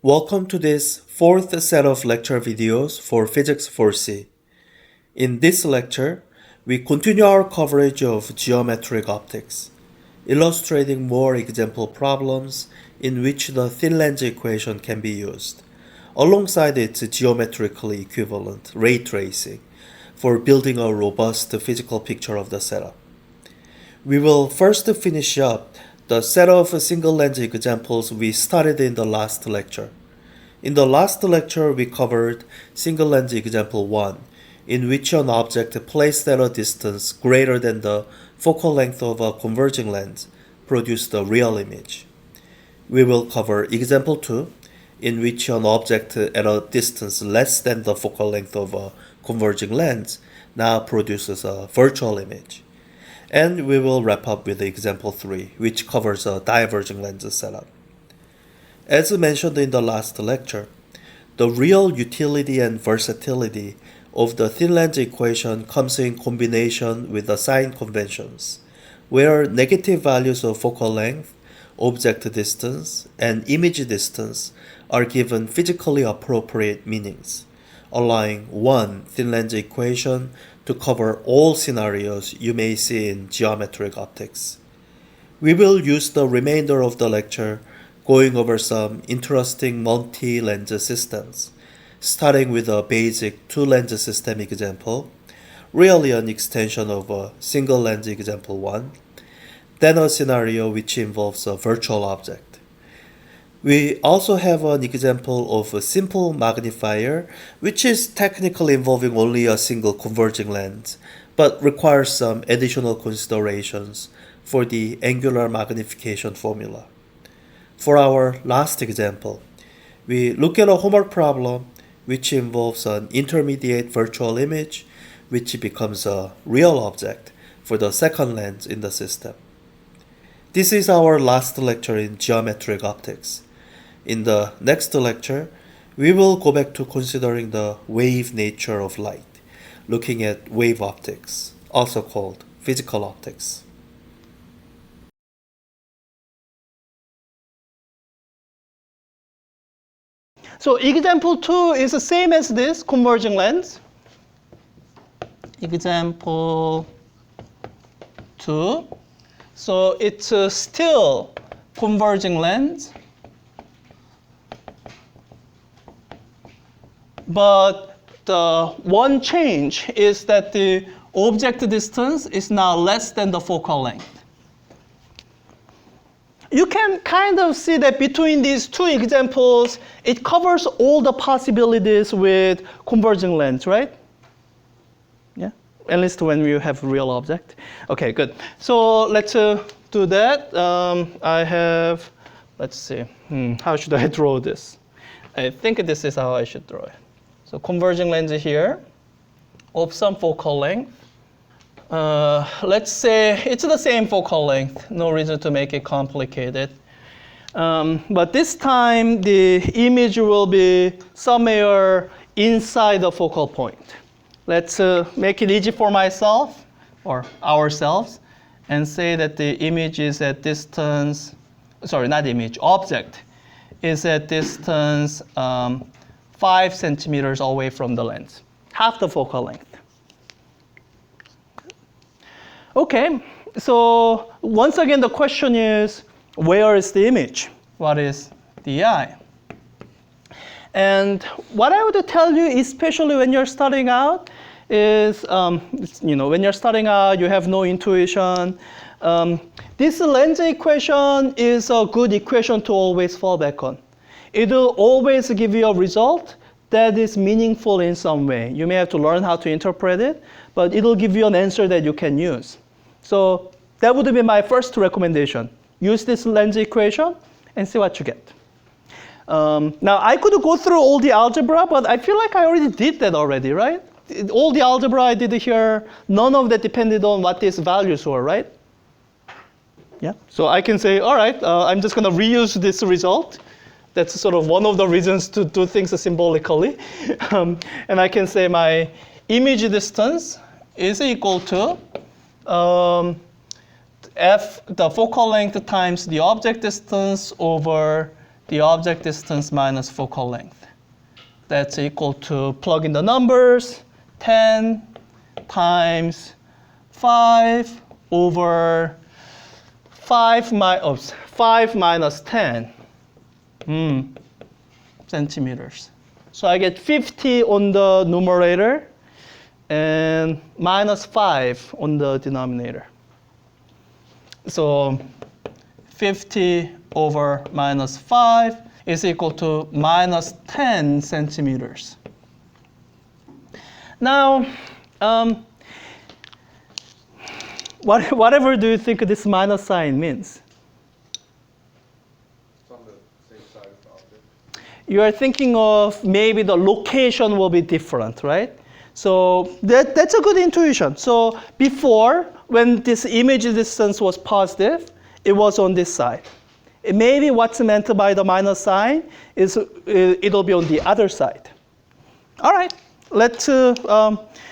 Welcome to this fourth set of lecture videos for Physics 4C. In this lecture, we continue our coverage of geometric optics, illustrating more example problems in which the thin lens equation can be used, alongside its geometrically equivalent ray tracing, for building a robust physical picture of the setup. We will first finish up the set of single lens examples we started in the last lecture. In the last lecture, we covered single lens example 1, in which an object placed at a distance greater than the focal length of a converging lens produced a real image. We will cover example 2, in which an object at a distance less than the focal length of a converging lens now produces a virtual image. And we will wrap up with example 3, which covers a diverging lens setup. As mentioned in the last lecture, the real utility and versatility of the thin lens equation comes in combination with the sign conventions, where negative values of focal length, object distance, and image distance are given physically appropriate meanings, allowing one thin lens equation to cover all scenarios you may see in geometric optics. We will use the remainder of the lecture going over some interesting multi-lens systems, starting with a basic two-lens system example, really an extension of a single lens example 1, then a scenario which involves a virtual object. We also have an example of a simple magnifier, which is technically involving only a single converging lens, but requires some additional considerations for the angular magnification formula. For our last example, we look at a homework problem which involves an intermediate virtual image, which becomes a real object for the second lens in the system. This is our last lecture in geometric optics. In the next lecture, we will go back to considering the wave nature of light, looking at wave optics, also called physical optics. So example 2 is the same as this converging lens. Example 2. So it's still converging lens, but the one change is that the object distance is now less than the focal length. You can kind of see that between these two examples, it covers all the possibilities with converging lens, right? Yeah, at least when you have real object. Okay, good. So let's do that. I have, let's see, how should I draw this? I think this is how I should draw it. So converging lens here of some focal length. Let's say it's the same focal length. No reason to make it complicated. But this time, the image will be somewhere inside the focal point. Let's make it easy for myself or ourselves and say that the image is at distance, sorry, not image, object is at distance 5 centimeters away from the lens, half the focal length. Okay, so once again, the question is, where is the image? What is the eye? And what I would tell you, especially when you're starting out, is, when you're starting out, you have no intuition. This lens equation is a good equation to always fall back on. It will always give you a result that is meaningful in some way. You may have to learn how to interpret it, but it will give you an answer that you can use. So that would be my first recommendation. Use this lens equation and see what you get. Now, I could go through all the algebra, but I feel like I already did that already, right? All the algebra I did here, none of that depended on what these values were, right? Yeah. So I can say, all right, I'm just going to reuse this result. That's sort of one of the reasons to do things symbolically. And I can say my image distance is equal to f, the focal length times the object distance over the object distance minus focal length. That's equal to, plug in the numbers, 10 times 5 over 5 minus 10 centimeters. So I get 50 on the numerator and minus 5 on the denominator. So 50 over minus 5 is equal to minus 10 centimeters. Now, whatever do you think this minus sign means? It's on the same side of the object. You are thinking of maybe the location will be different, right? So that's a good intuition. So before, when this image distance was positive, it was on this side. Maybe what's meant by the minus sign is it'll be on the other side. All right,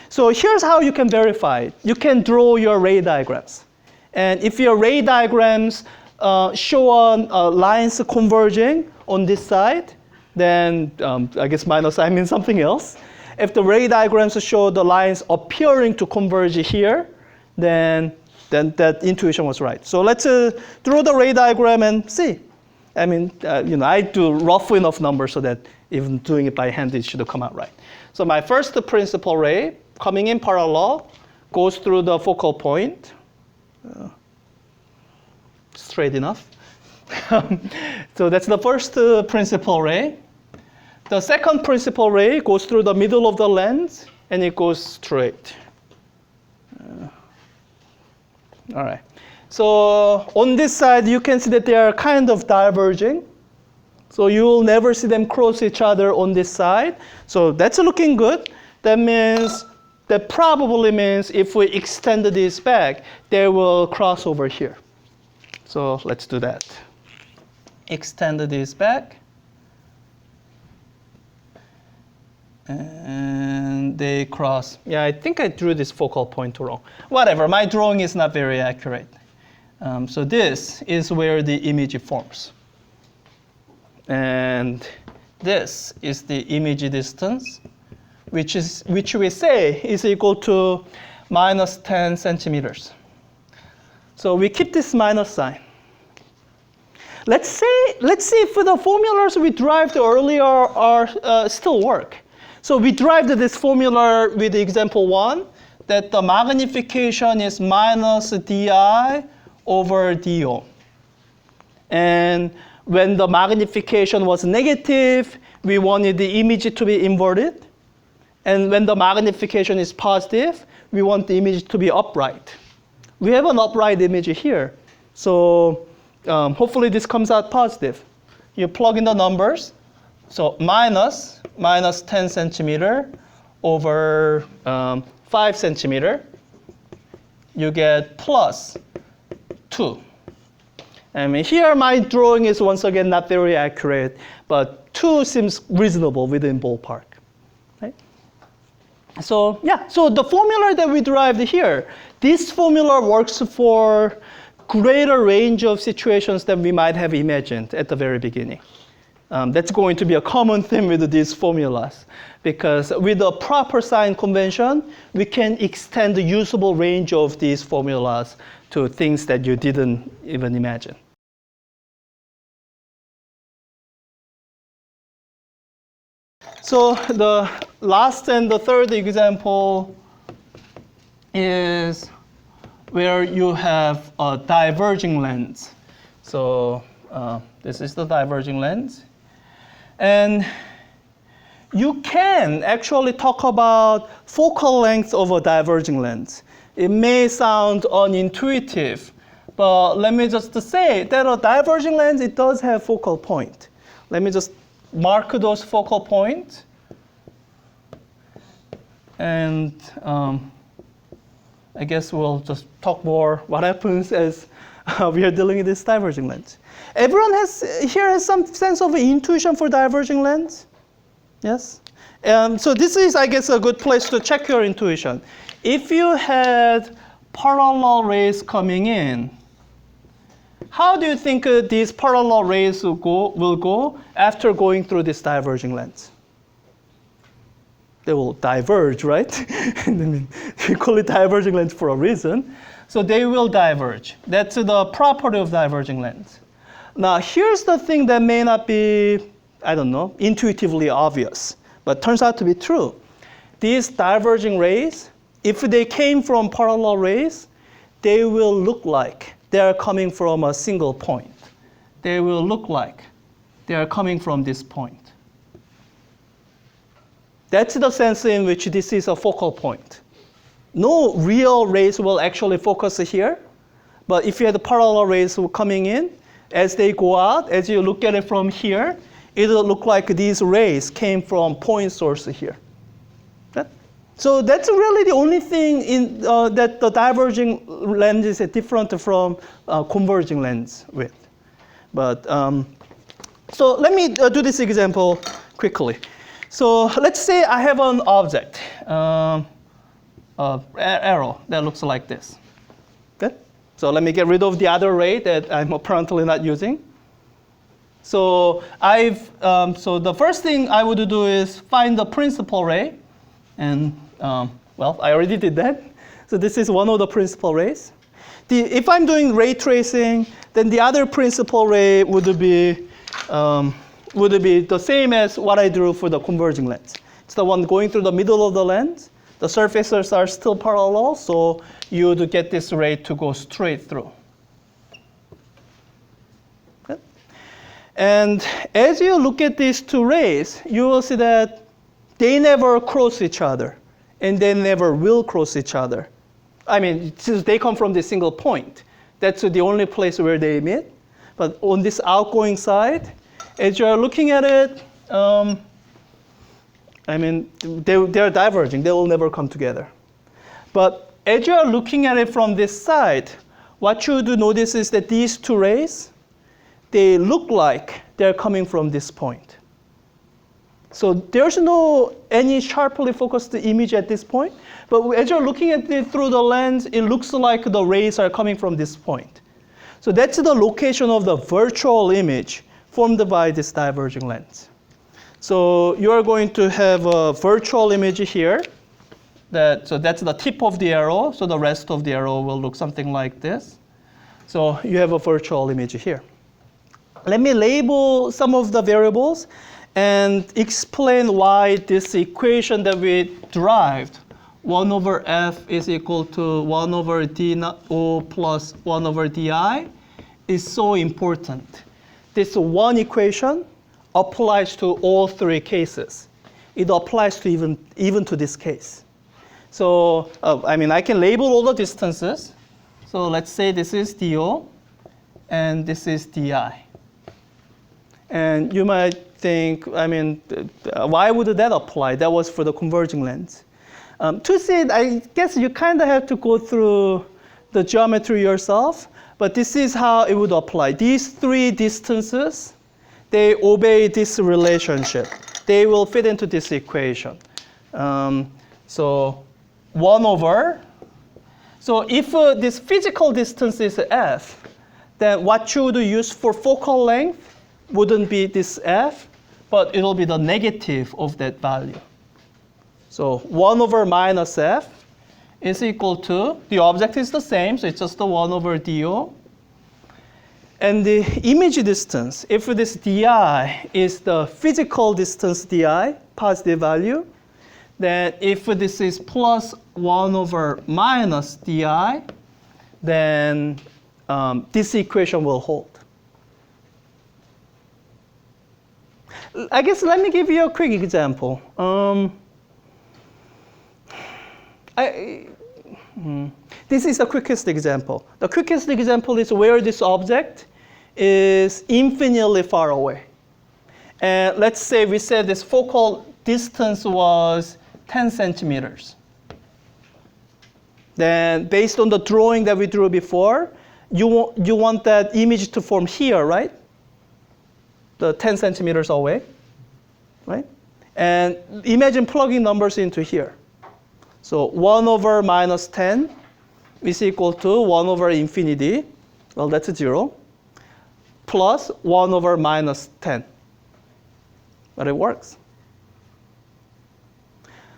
so here's how you can verify it. You can draw your ray diagrams. And if your ray diagrams show lines converging on this side, then I guess minus sign means something else. If the ray diagrams show the lines appearing to converge here, then that intuition was right. So let's draw the ray diagram and see. I mean, I do rough enough numbers so that even doing it by hand, it should come out right. So my first principal ray, coming in parallel, goes through the focal point. Straight enough. So that's the first principal ray. The second principal ray goes through the middle of the lens, and it goes straight. All right. So on this side, you can see that they are kind of diverging. So you will never see them cross each other on this side. So that's looking good. That probably means if we extend this back, they will cross over here. So let's do that. Extend this back. And they cross. Yeah, I think I drew this focal point wrong. Whatever, my drawing is not very accurate. So this is where the image forms. And this is the image distance, which we say is equal to minus 10 centimeters. So we keep this minus sign. Let's see if the formulas we derived earlier are still work. So we derived this formula with example 1, that the magnification is minus di over do. And when the magnification was negative, we wanted the image to be inverted. And when the magnification is positive, we want the image to be upright. We have an upright image here. So hopefully this comes out positive. You plug in the numbers. So minus 10 centimeter over 5 centimeter. You get plus 2. I mean, here my drawing is once again not very accurate, but 2 seems reasonable within ballpark. Right? So yeah, so the formula that we derived here, this formula works for greater range of situations than we might have imagined at the very beginning. That's going to be a common theme with these formulas, because with a proper sign convention, we can extend the usable range of these formulas to things that you didn't even imagine. So the last and the third example is where you have a diverging lens. So this is the diverging lens. And you can actually talk about focal length of a diverging lens. It may sound unintuitive, but let me just say that a diverging lens, it does have focal point. Let me just mark those focal points. And I guess we'll just talk more what happens as we are dealing with this diverging lens. Everyone here has some sense of intuition for diverging lens? Yes? So this is, I guess, a good place to check your intuition. If you had parallel rays coming in, how do you think these parallel rays will go after going through this diverging lens? They will diverge, right? I mean, we call it diverging lens for a reason. So they will diverge. That's the property of diverging lens. Now, here's the thing that may not be, I don't know, intuitively obvious, but turns out to be true. These diverging rays, if they came from parallel rays, they will look like they are coming from a single point. They will look like they are coming from this point. That's the sense in which this is a focal point. No real rays will actually focus here, but if you had the parallel rays coming in, as they go out, as you look at it from here, it'll look like these rays came from point source here. So that's really the only thing in, that the diverging lens is different from converging lens with. But so let me do this example quickly. So let's say I have an object, arrow that looks like this. Good. So let me get rid of the other ray that I'm apparently not using. So so the first thing I would do is find the principal ray, and well, I already did that. So this is one of the principal rays. If I'm doing ray tracing, then the other principal ray would be the same as what I drew for the converging lens. It's the one going through the middle of the lens. The surfaces are still parallel, so you would get this ray to go straight through. Okay. And as you look at these two rays, you will see that they never cross each other, and they never will cross each other. I mean, since they come from this single point, that's the only place where they meet. But on this outgoing side, as you're looking at it, I mean, they're diverging. They will never come together. But as you're looking at it from this side, what you do notice is that these two rays, they look like they're coming from this point. So there's no any sharply focused image at this point. But as you're looking at it through the lens, it looks like the rays are coming from this point. So that's the location of the virtual image formed by this diverging lens. So you're going to have a virtual image here. So that's the tip of the arrow. So the rest of the arrow will look something like this. So you have a virtual image here. Let me label some of the variables and explain why this equation that we derived, 1 over f is equal to 1 over dO plus 1 over di, is so important. This one equation applies to all three cases. It applies to even to this case. So I mean, I can label all the distances. So let's say this is dO, and this is di. And you might think, I mean, why would that apply? That was for the converging lens. To see it, I guess you kind of have to go through the geometry yourself, but this is how it would apply. These three distances, they obey this relationship. They will fit into this equation. So 1 over, so if this physical distance is f, then what you would use for focal length wouldn't be this f, but it'll be the negative of that value. So 1 over minus f is equal to, the object is the same, so it's just the 1 over dO. And the image distance, if this di is the physical distance di, positive value, then if this is plus 1 over minus di, then this equation will hold. I guess let me give you a quick example. This is the quickest example. The quickest example is where this object is infinitely far away. And let's say we said this focal distance was 10 centimeters. Then based on the drawing that we drew before, you want that image to form here, right? The 10 centimeters away, right? And imagine plugging numbers into here. So 1 over minus 10 is equal to 1 over infinity. Well, that's 0. plus 1 over minus 10. But it works.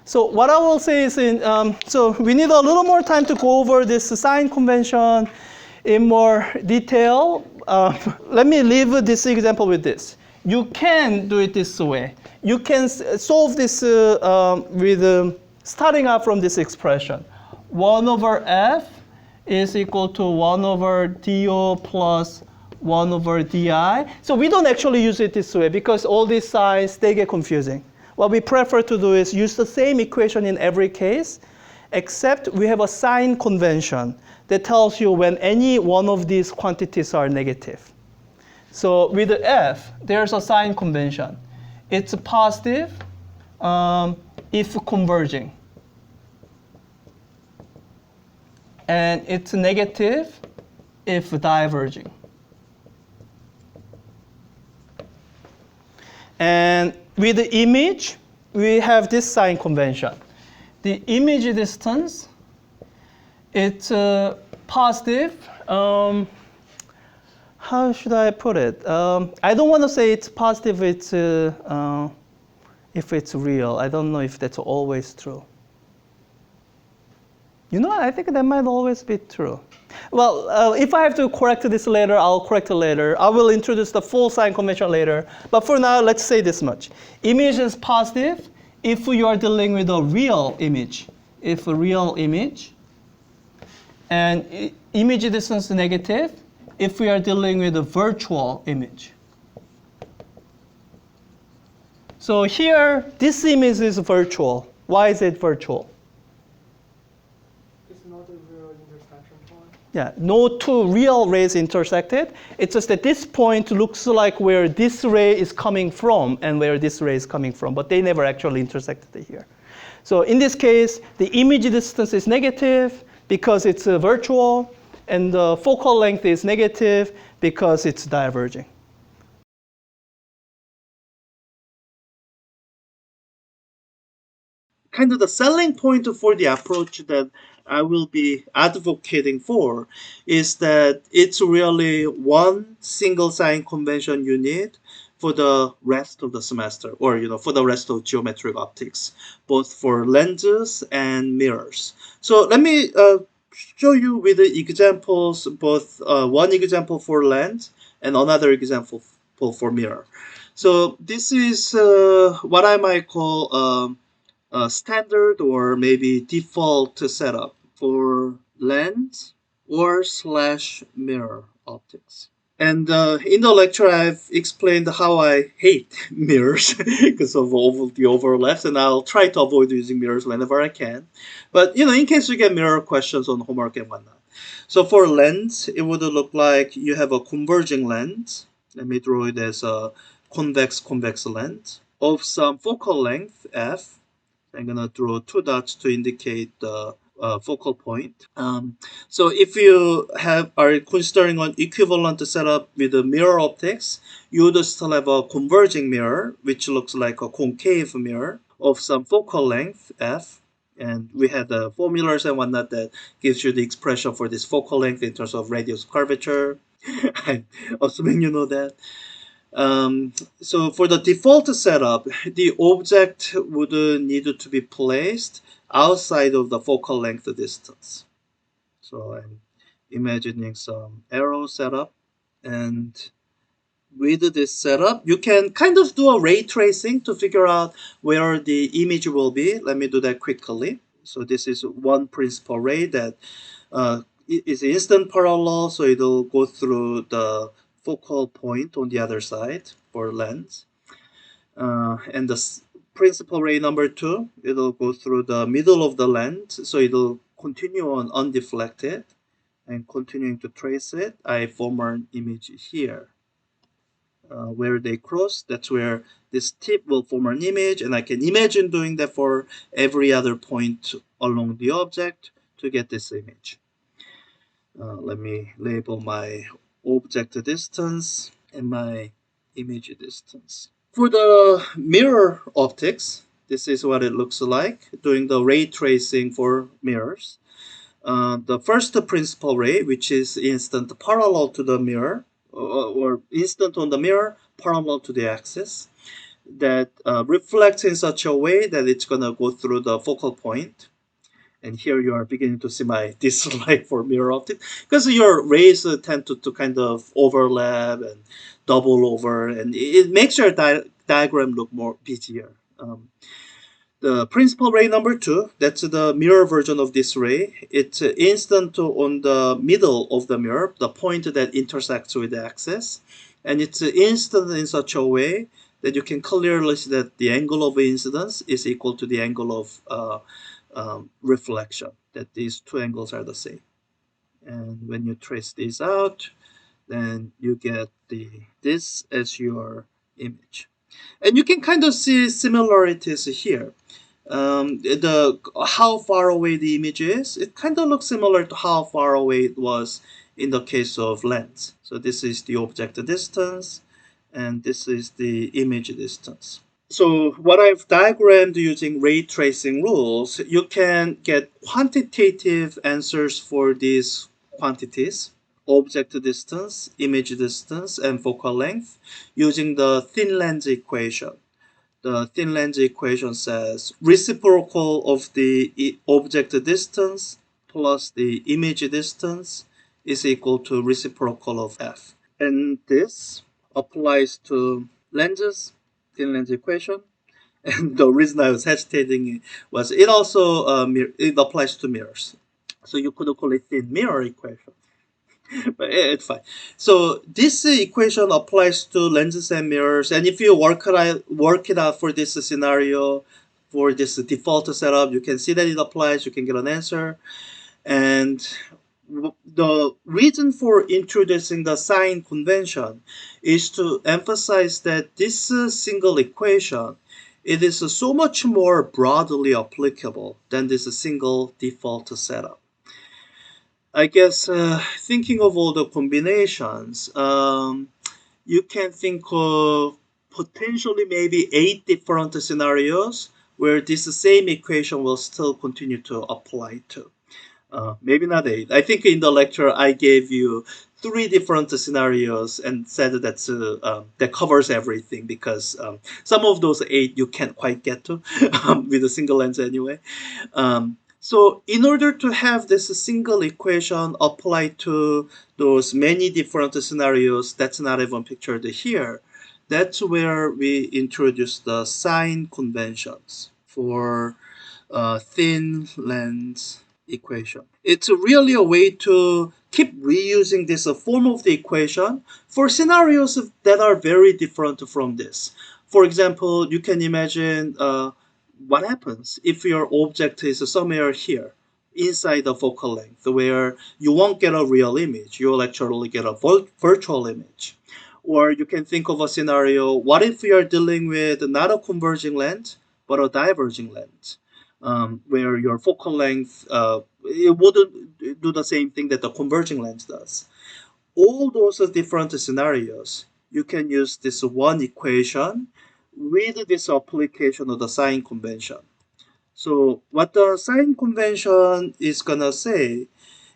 So what I will say is, so we need a little more time to go over this sign convention in more detail. Let me leave this example with this. You can do it this way. You can solve this with starting out from this expression. 1 over f is equal to 1 over do plus 1 over di. So we don't actually use it this way because all these signs, they get confusing. What we prefer to do is use the same equation in every case, except we have a sign convention that tells you when any one of these quantities are negative. So with the f, there's a sign convention. It's positive if converging. And it's negative if diverging. And with the image, we have this sign convention. The image distance, it's positive. How should I put it? I don't want to say it's positive if it's real. I don't know if that's always true. You know, I think that might always be true. Well, if I have to correct this later, I'll correct it later. I will introduce the full sign convention later. But for now, let's say this much. Image is positive if you are dealing with a real image. If a real image. And image distance is negative if we are dealing with a virtual image. So here, this image is virtual. Why is it virtual? Yeah, no two real rays intersected. It's just that this point looks like where this ray is coming from and where this ray is coming from, but they never actually intersected here. So in this case, the image distance is negative because it's virtual, and the focal length is negative because it's diverging. Kind of the selling point for the approach that I will be advocating for is that it's really one single sign convention you need for the rest of the semester, or for the rest of geometric optics, both for lenses and mirrors. So let me show you with the examples, both one example for lens and another example for mirror. So this is what I might call standard or maybe default setup for lens or / mirror optics. And in the lecture, I've explained how I hate mirrors because of the overlaps, and I'll try to avoid using mirrors whenever I can. But in case you get mirror questions on homework and whatnot. So for lens, it would look like you have a converging lens. Let me draw it as a convex lens of some focal length f. I'm going to draw 2 dots to indicate the focal point. So if you are considering an equivalent setup with the mirror optics, you would still have a converging mirror, which looks like a concave mirror of some focal length f. And we had the formulas and whatnot that gives you the expression for this focal length in terms of radius curvature. I'm assuming you know that. So for the default setup, the object would need to be placed outside of the focal length distance. So I'm imagining some arrow setup, and with this setup, you can kind of do a ray tracing to figure out where the image will be. Let me do that quickly. So this is one principal ray that is instant parallel, so it'll go through the focal point on the other side for lens. And the principal ray number 2, it'll go through the middle of the lens, so it'll continue on undeflected. And continuing to trace it, I form an image here. Where they cross, that's where this tip will form an image, and I can imagine doing that for every other point along the object to get this image. Let me label my object distance and my image distance. For the mirror optics, this is what it looks like doing the ray tracing for mirrors. The first principal ray, which is instant parallel to the mirror, or instant on the mirror parallel to the axis that reflects in such a way that it's going to go through the focal point. And here you are beginning to see my dislike for mirror optics because your rays tend to kind of overlap and double over, and it makes your diagram look more busier. The principal ray number two, that's the mirror version of this ray. It's instant on the middle of the mirror, the point that intersects with the axis. And it's instant in such a way that you can clearly see that the angle of incidence is equal to the angle of reflection, that these two angles are the same. And when you trace these out, then you get this as your image. And you can kind of see similarities here. The how far away the image is, it kind of looks similar to how far away it was in the case of lens. So this is the object distance, and this is the image distance. So what I've diagrammed using ray tracing rules, you can get quantitative answers for these quantities: object distance, image distance, and focal length using the thin lens equation. The thin lens equation says reciprocal of the object distance plus the image distance is equal to reciprocal of f. And this applies to lenses, thin lens equation. And the reason I was hesitating was it also it applies to mirrors. So you could call it thin mirror equation. But it's fine. So this equation applies to lenses and mirrors, and if you work it out for this scenario, for this default setup, you can see that it applies. You can get an answer, and the reason for introducing the sign convention is to emphasize that this single equation, it is so much more broadly applicable than this single default setup. I guess thinking of all the combinations, you can think of potentially maybe 8 different scenarios where this same equation will still continue to apply to. Maybe not 8. I think in the lecture I gave you 3 different scenarios and said that covers everything, because some of those 8 you can't quite get to with a single lens anyway. So in order to have this single equation apply to those many different scenarios that's not even pictured here, that's where we introduce the sign conventions for thin lens equation. It's really a way to keep reusing this form of the equation for scenarios that are very different from this. For example, you can imagine what happens if your object is somewhere here inside the focal length, where you won't get a real image, you'll actually get a virtual image. Or you can think of a scenario, what if we are dealing with not a converging lens but a diverging lens, where your focal length it wouldn't do the same thing that the converging lens does. All those different scenarios, you can use this one equation with this application of the sign convention. So what the sign convention is gonna say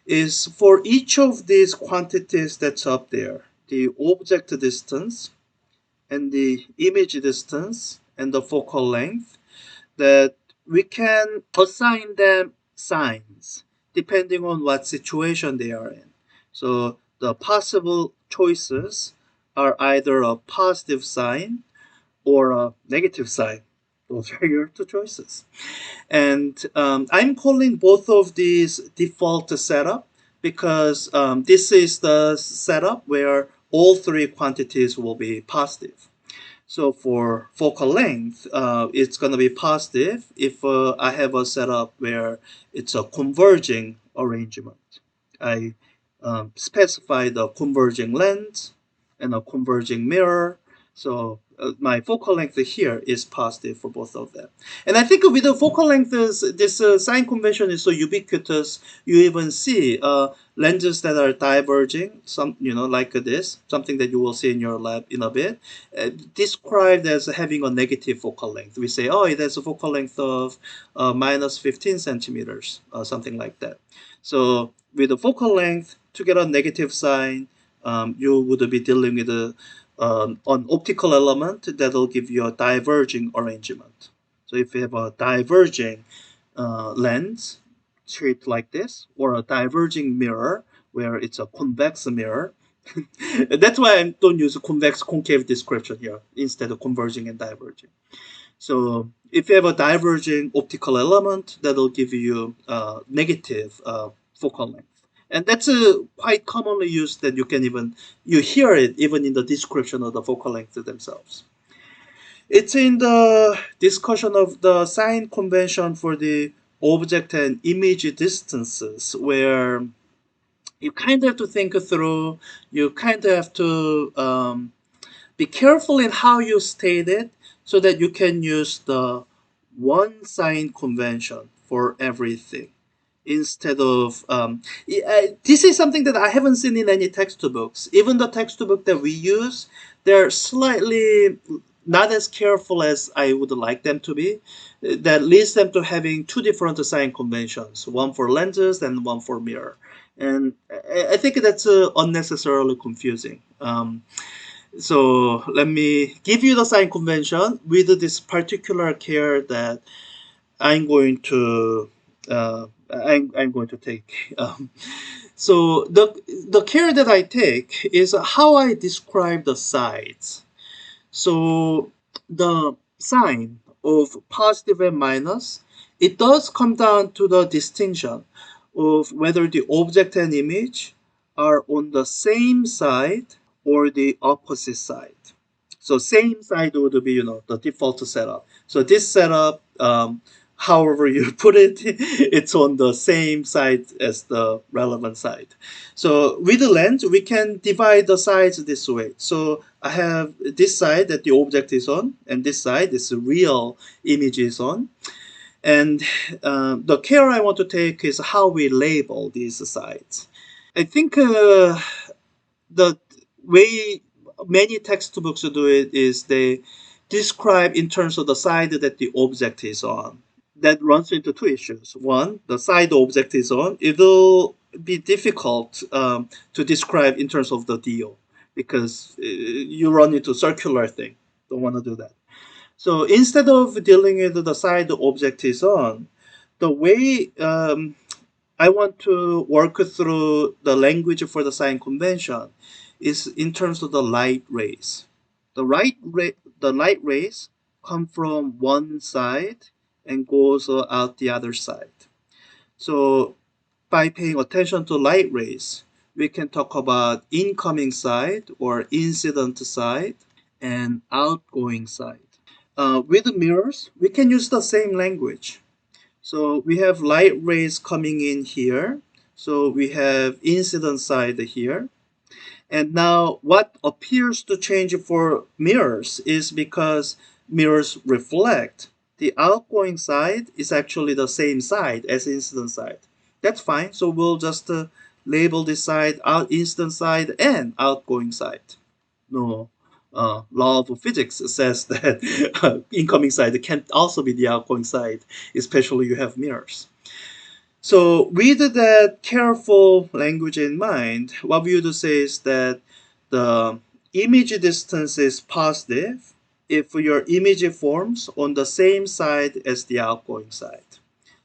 is, for each of these quantities that's up there, the object distance and the image distance and the focal length, that we can assign them signs depending on what situation they are in. So the possible choices are either a positive sign or a negative sign. Those are your two choices. And I'm calling both of these default setup because this is the setup where all 3 quantities will be positive. So for focal length, it's going to be positive if I have a setup where it's a converging arrangement. I specify the converging lens and a converging mirror. So my focal length here is positive for both of them. And I think with the focal length, this sign convention is so ubiquitous. You even see lenses that are diverging, some like this, something that you will see in your lab in a bit, described as having a negative focal length. We say, oh, it has a focal length of minus 15 centimeters, something like that. So with the focal length, to get a negative sign, you would be dealing with an optical element that'll give you a diverging arrangement. So if you have a diverging lens shaped like this, or a diverging mirror where it's a convex mirror, that's why I don't use convex concave description here instead of converging and diverging. So if you have a diverging optical element, that'll give you negative focal length. And that's quite commonly used that you hear it even in the description of the focal length themselves. It's in the discussion of the sign convention for the object and image distances where you kind of have to think through, you kind of have to be careful in how you state it so that you can use the one sign convention for everything instead of this is something that I haven't seen in any textbooks. Even the textbook that we use, they're slightly not as careful as I would like them to be. That leads them to having two different sign conventions, one for lenses and one for mirror. And I think that's unnecessarily confusing. So let me give you the sign convention with this particular care that I'm going to I'm going to take. So the care that I take is how I describe the sides. So the sign of positive and minus, it does come down to the distinction of whether the object and image are on the same side or the opposite side. So same side would be, the default setup. So this setup, however you put it, it's on the same side as the relevant side. So with the lens, we can divide the sides this way. So I have this side that the object is on, and this side is the real image is on. And the care I want to take is how we label these sides. I think the way many textbooks do it is they describe in terms of the side that the object is on. That runs into two issues. One, the side the object is on, it'll be difficult to describe in terms of the DO because you run into circular thing. Don't want to do that. So instead of dealing with the side the object is on, the way I want to work through the language for the sign convention is in terms of the light rays. The light rays come from one side and goes out the other side. So by paying attention to light rays, we can talk about incoming side or incident side and outgoing side. With mirrors, we can use the same language. So we have light rays coming in here. So we have incident side here. And now what appears to change for mirrors is because mirrors reflect. The outgoing side is actually the same side as incident side. That's fine. So we'll just label this side incident side and outgoing side. No, law of physics says that incoming side can also be the outgoing side, especially you have mirrors. So with that careful language in mind, what we would say is that the image distance is positive if your image forms on the same side as the outgoing side.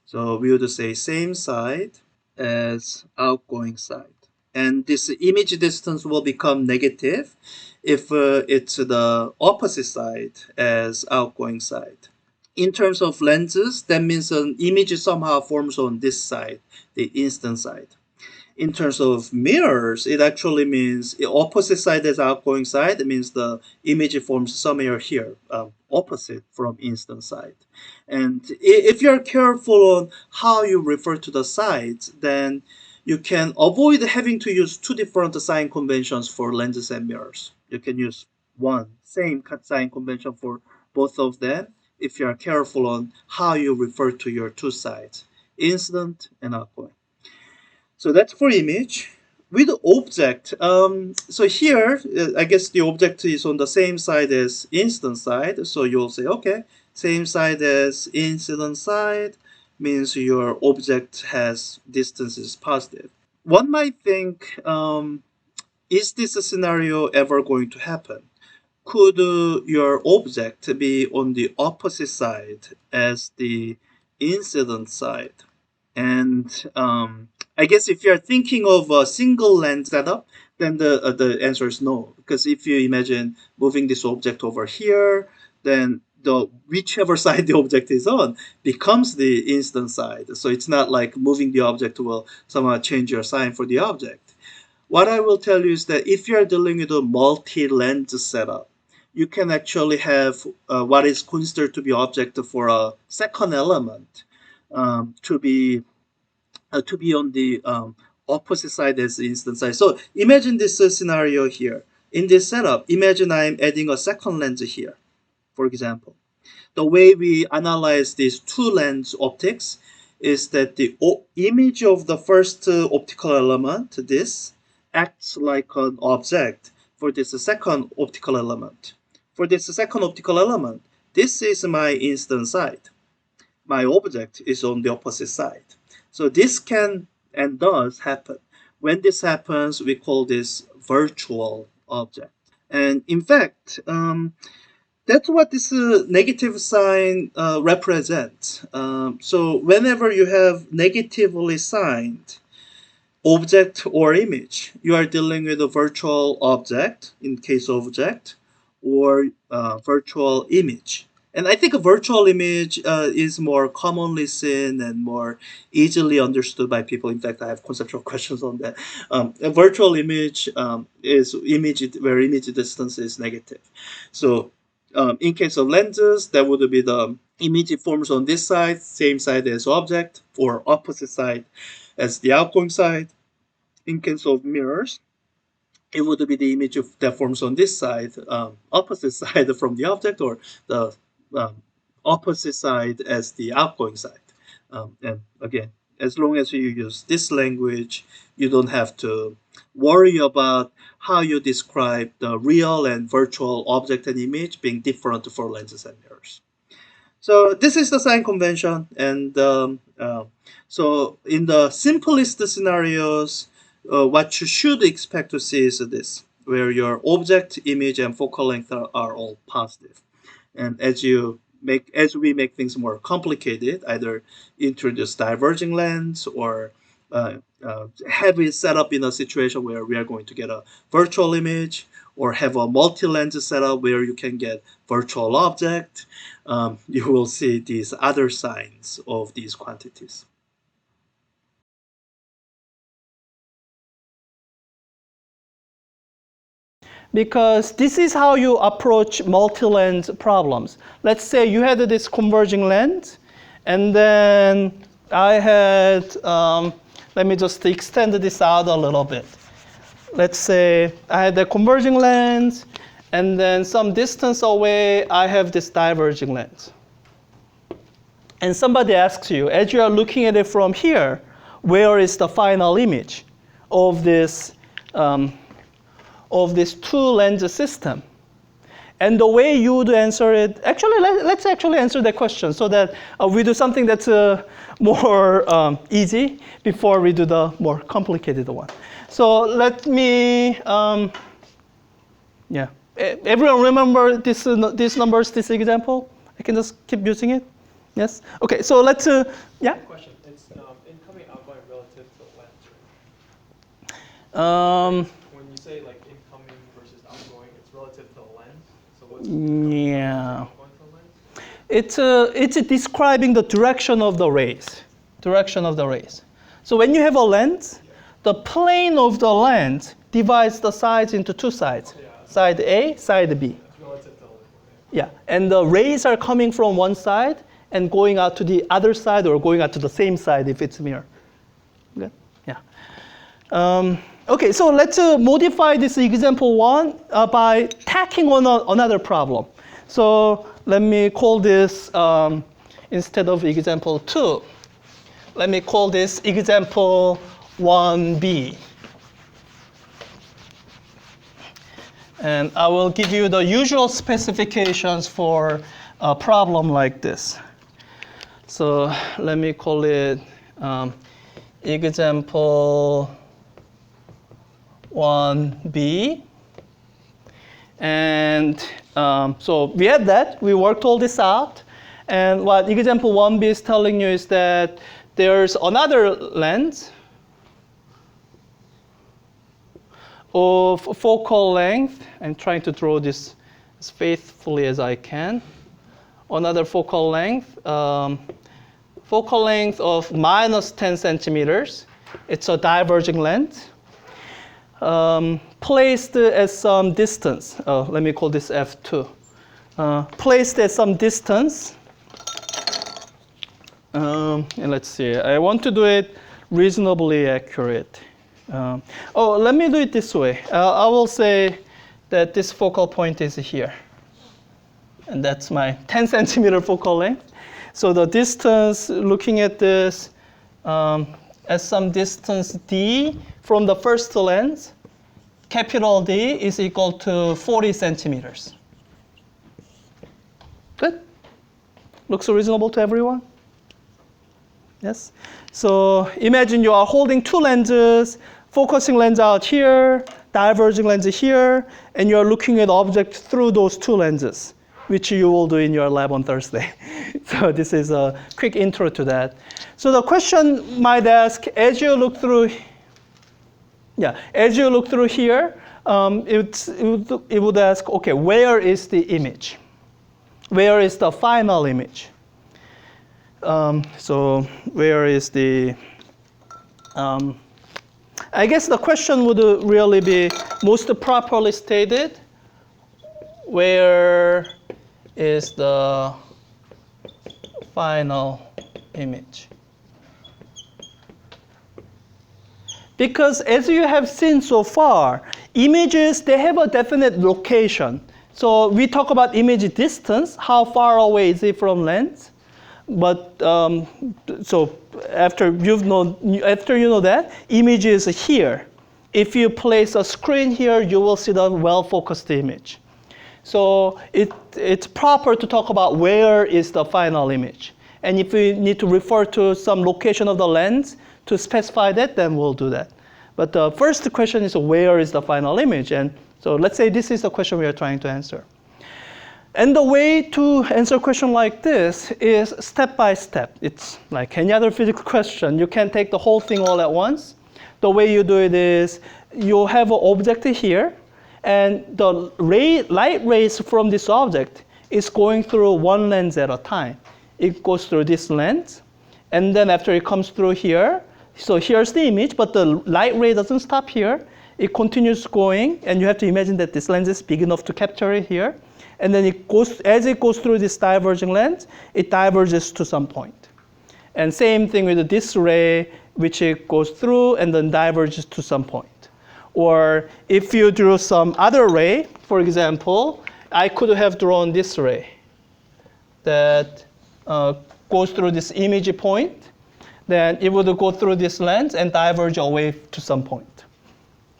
So we would say same side as outgoing side. And this image distance will become negative if it's the opposite side as outgoing side. In terms of lenses, that means an image somehow forms on this side, the instant side. In terms of mirrors, it actually means the opposite side as outgoing side. It means the image forms somewhere here, opposite from instant side. And if you're careful on how you refer to the sides, then you can avoid having to use two different sign conventions for lenses and mirrors. You can use one same sign convention for both of them if you are careful on how you refer to your two sides, incident and outgoing. So that's for image. With object, so here, I guess the object is on the same side as incident side. So you'll say, okay, same side as incident side means your object has distance is positive. One might think is this scenario ever going to happen? Could your object be on the opposite side as the incident side? And I guess if you're thinking of a single lens setup, then the answer is no. Because if you imagine moving this object over here, then the whichever side the object is on becomes the incident side. So it's not like moving the object will somehow change your sign for the object. What I will tell you is that if you're dealing with a multi-lens setup, you can actually have what is considered to be object for a second element to be on the opposite side as the instance side. So imagine this scenario here. In this setup, imagine I'm adding a second lens here, for example. The way we analyze these two lens optics is that the image of the first optical element, this, acts like an object for this second optical element. For this second optical element, this is my instance side. My object is on the opposite side. So this can and does happen. When this happens, we call this virtual object. And in fact, that's what this negative sign represents. So whenever you have negatively signed object or image, you are dealing with a virtual object in case object or virtual image. And I think a virtual image is more commonly seen and more easily understood by people. In fact, I have conceptual questions on that. A virtual image is image where image distance is negative. So in case of lenses, that would be the image forms on this side, same side as object, or opposite side as the outgoing side. In case of mirrors, it would be the image that forms on this side, opposite side from the object, or the opposite side as the outgoing side. And again, as long as you use this language, you don't have to worry about how you describe the real and virtual object and image being different for lenses and mirrors. So this is the sign convention, and so in the simplest scenarios, what you should expect to see is this, where your object, image, and focal length are all positive. And as we make things more complicated, either introduce diverging lens or have it set up in a situation where we are going to get a virtual image, or have a multi-lens setup where you can get virtual object, you will see these other signs of these quantities. Because this is how you approach multi-lens problems. Let's say you had this converging lens, and then I had, let me just extend this out a little bit. Let's say I had the converging lens, and then some distance away, I have this diverging lens. And somebody asks you, as you are looking at it from here, where is the final image of this two lens system? And the way you would answer it, actually, let's actually answer that question so that we do something that's more easy before we do the more complicated one. So let me, yeah. Everyone remember these numbers, this example? I can just keep using it? Yes? Okay, so let's, yeah? Question, it's incoming, outgoing relative to the lens, right? When you say like incoming versus outgoing, it's relative to the lens. So what's Yeah. outgoing to the lens? It's describing the direction of the rays. Direction of the rays. So when you have a lens, the plane of the lens divides the sides into two sides. Yeah. Side A, side B. It's relative to the lens. Yeah, and the rays are coming from one side and going out to the other side, or going out to the same side if it's mirror. Good? Yeah. Okay, so let's modify this example one by tacking on another problem. So let me call this, instead of example 2, let me call this example 1b. And I will give you the usual specifications for a problem like this. So let me call it example 1b. And so we had that. We worked all this out. And what example 1b is telling you is that there's another lens of focal length. I'm trying to draw this as faithfully as I can. Another focal length of minus 10 centimeters. It's a diverging lens. Placed at some distance. Let me call this F2. Placed at some distance. And let's see. I want to do it reasonably accurate. Let me do it this way. I will say that this focal point is here. And that's my 10 centimeter focal length. So the distance, looking at this, at some distance d from the first lens, capital D is equal to 40 centimeters. Good? Looks reasonable to everyone? Yes? So imagine you are holding two lenses, focusing lens out here, diverging lens here, and you're looking at object through those two lenses, which you will do in your lab on Thursday. So this is a quick intro to that. So the question might ask, as you look through here, it would ask, okay, where is the image? Where is the final image? So where is the, I guess the question would really be most properly stated, where is the final image? Because as you have seen so far, images, they have a definite location. So we talk about image distance, how far away is it from lens? But so after you know that, image is here. If you place a screen here, you will see the well-focused image. So it's proper to talk about where is the final image. And if we need to refer to some location of the lens to specify that, then we'll do that. But the first question is where is the final image? And so let's say this is the question we are trying to answer. And the way to answer a question like this is step by step. It's like any other physics question. You can't take the whole thing all at once. The way you do it is you have an object here, and the light rays from this object is going through one lens at a time. It goes through this lens, and then after it comes through here, so here's the image, but the light ray doesn't stop here. It continues going, and you have to imagine that this lens is big enough to capture it here. And then it goes, as it goes through this diverging lens, it diverges to some point. And same thing with this ray, which it goes through and then diverges to some point. Or if you drew some other ray, for example, I could have drawn this ray that goes through this image point. Then it would go through this lens and diverge away to some point,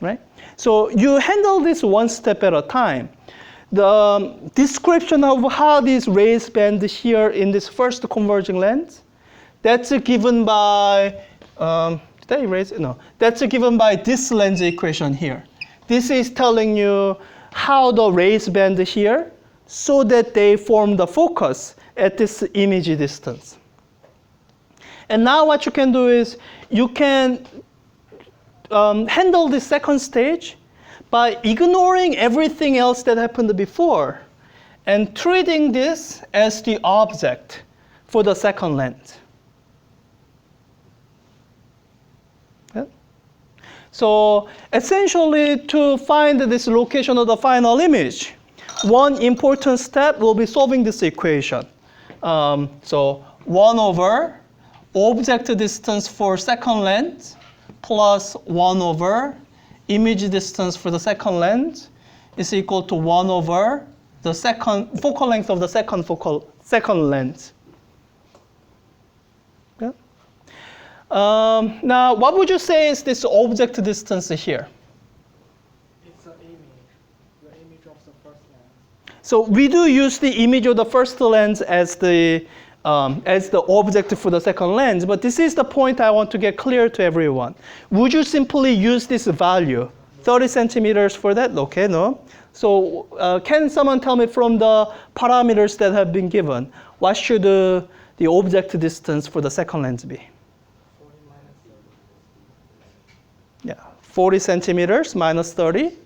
right? So you handle this one step at a time. The description of how these rays bend here in this first converging lens, that's given by, did I erase it? No. That's given by this lens equation here. This is telling you how the rays bend here so that they form the focus at this image distance. And now what you can do is you can handle the second stage by ignoring everything else that happened before and treating this as the object for the second lens. Okay? So essentially, to find this location of the final image, one important step will be solving this equation. So 1 over object distance for second lens plus 1 over image distance for the second lens is equal to 1 over the second focal length of the second lens. Okay? Now, what would you say is this object distance here? It's an image, the image of the first lens. So we do use the image of the first lens as the object for the second lens, but this is the point I want to get clear to everyone. Would you simply use this value 30 centimeters for that? Okay, no. So can someone tell me from the parameters that have been given, what should the object distance for the second lens be? 40 minus 30. Yeah, 40 centimeters minus 30,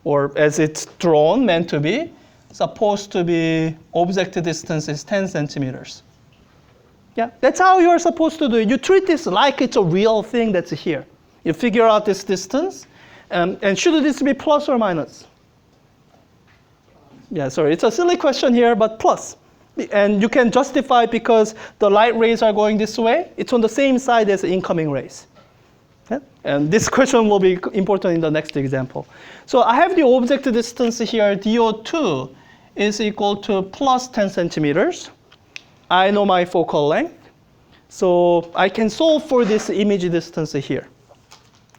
or as it's drawn, meant to be, supposed to be object distance is 10 centimeters. Yeah, that's how you're supposed to do it. You treat this like it's a real thing that's here. You figure out this distance, and should this be plus or minus? Yeah, sorry, it's a silly question here, but plus. And you can justify because the light rays are going this way. It's on the same side as the incoming rays. Okay? And this question will be important in the next example. So I have the object distance here, DO2 is equal to plus 10 centimeters. I know my focal length. So I can solve for this image distance here.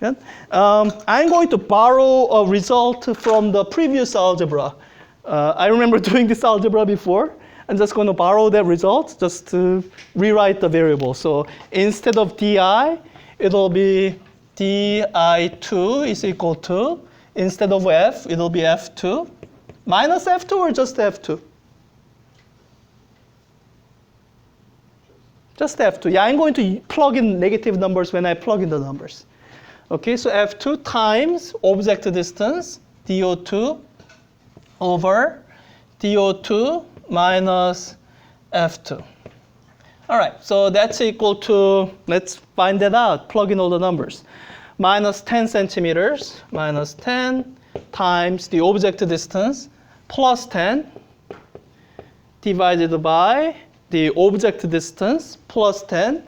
Okay? I'm going to borrow a result from the previous algebra. I remember doing this algebra before. I'm just going to borrow that result just to rewrite the variable. So instead of di, it'll be di2 is equal to, instead of f, it'll be f2. Minus f2 or just f2? Just f2. Yeah, I'm going to plug in negative numbers when I plug in the numbers. Okay, so f2 times object distance, DO2, over DO2 minus f2. All right, so that's equal to, let's find that out, plug in all the numbers. Minus 10 centimeters, minus 10 times the object distance, plus 10, divided by the object distance, plus 10,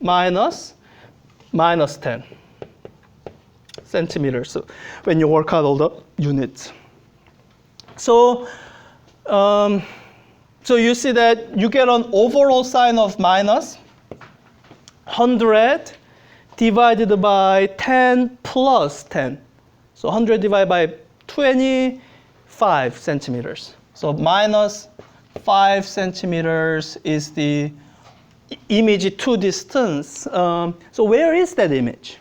minus 10 centimeters. So when you work out all the units. So you see that you get an overall sign of minus 100 divided by 10 plus 10. So 100 divided by 25 centimeters. So minus 5 centimeters is the image to distance. So where is that image?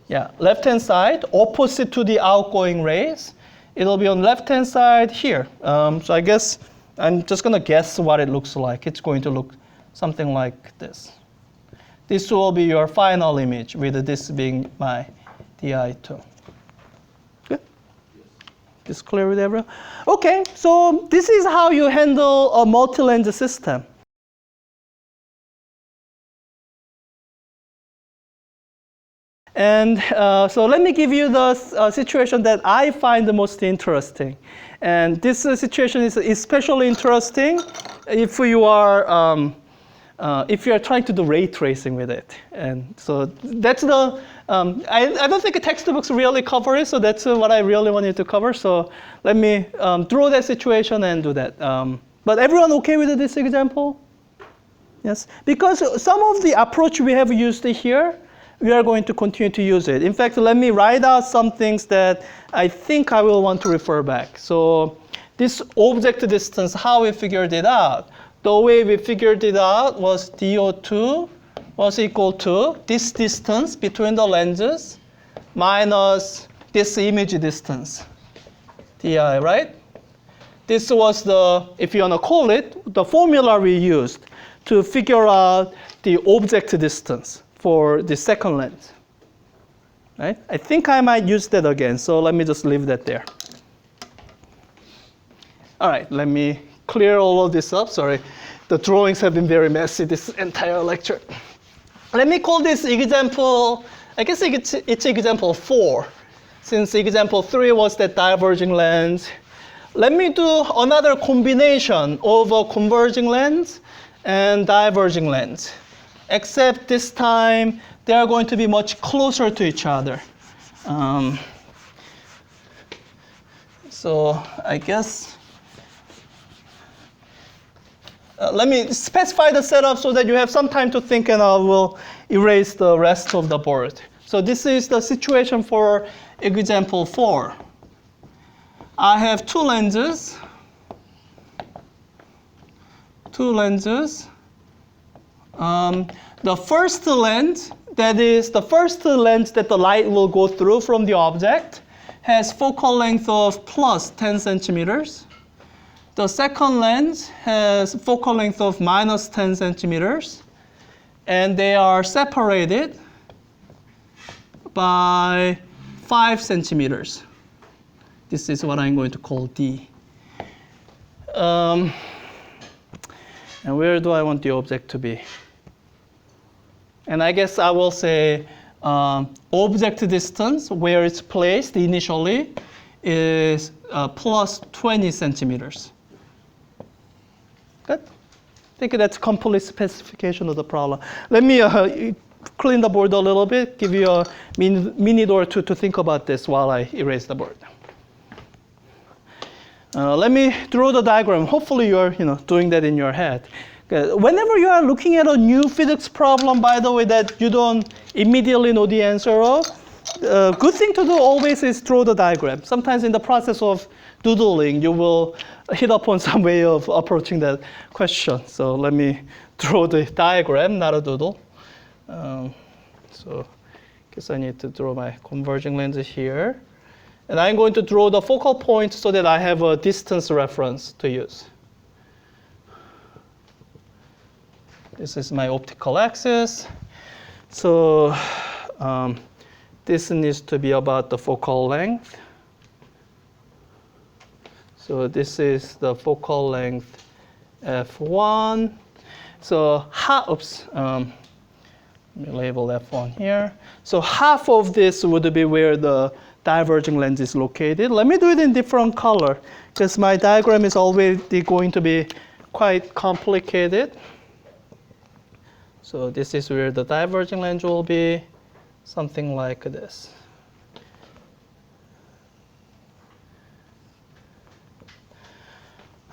Yeah, left-hand side, opposite to the outgoing rays. It'll be on left-hand side here. So I guess I'm just going to guess what it looks like. It's going to look something like this. This will be your final image, with this being my DI2. Good? This clear with everyone? Okay, so this is how you handle a multi-lens system. And so let me give you the situation that I find the most interesting. And this situation is especially interesting if you are trying to do ray tracing with it. And so that's the, I don't think textbooks really cover it, so that's what I really wanted to cover. So let me draw that situation and do that. But everyone okay with this example? Yes, because some of the approach we have used here, we are going to continue to use it. In fact, let me write out some things that I think I will want to refer back. So this object distance, how we figured it out. The way we figured it out was DO2 was equal to this distance between the lenses minus this image distance, DI, right? This was the, if you want to call it, the formula we used to figure out the object distance for the second lens, right? I think I might use that again, so let me just leave that there. All right, let me clear all of this up. Sorry, the drawings have been very messy this entire lecture. Let me call this example, I guess it's example 4, since example 3 was that diverging lens. Let me do another combination of a converging lens and diverging lens. Except this time, they are going to be much closer to each other. So I guess, let me specify the setup so that you have some time to think, and I will erase the rest of the board. So this is the situation for example 4. I have two lenses. The first lens, that is the first lens that the light will go through from the object, has focal length of plus 10 centimeters. The second lens has focal length of minus 10 centimeters. And they are separated by 5 centimeters. This is what I'm going to call D. And where do I want the object to be? And I guess I will say object distance, where it's placed initially, is plus 20 centimeters. Good? I think that's complete specification of the problem. Let me clean the board a little bit, give you a minute or two to think about this while I erase the board. Let me draw the diagram. Hopefully you're doing that in your head. Whenever you are looking at a new physics problem, by the way, that you don't immediately know the answer of, good thing to do always is draw the diagram. Sometimes in the process of doodling, you will hit upon some way of approaching that question. So let me draw the diagram, not a doodle. So I guess I need to draw my converging lens here. And I'm going to draw the focal point so that I have a distance reference to use. This is my optical axis. So this needs to be about the focal length. So this is the focal length F1. So let me label F1 here. So half of this would be where the diverging lens is located. Let me do it in different color because my diagram is already going to be quite complicated. So this is where the diverging lens will be, something like this.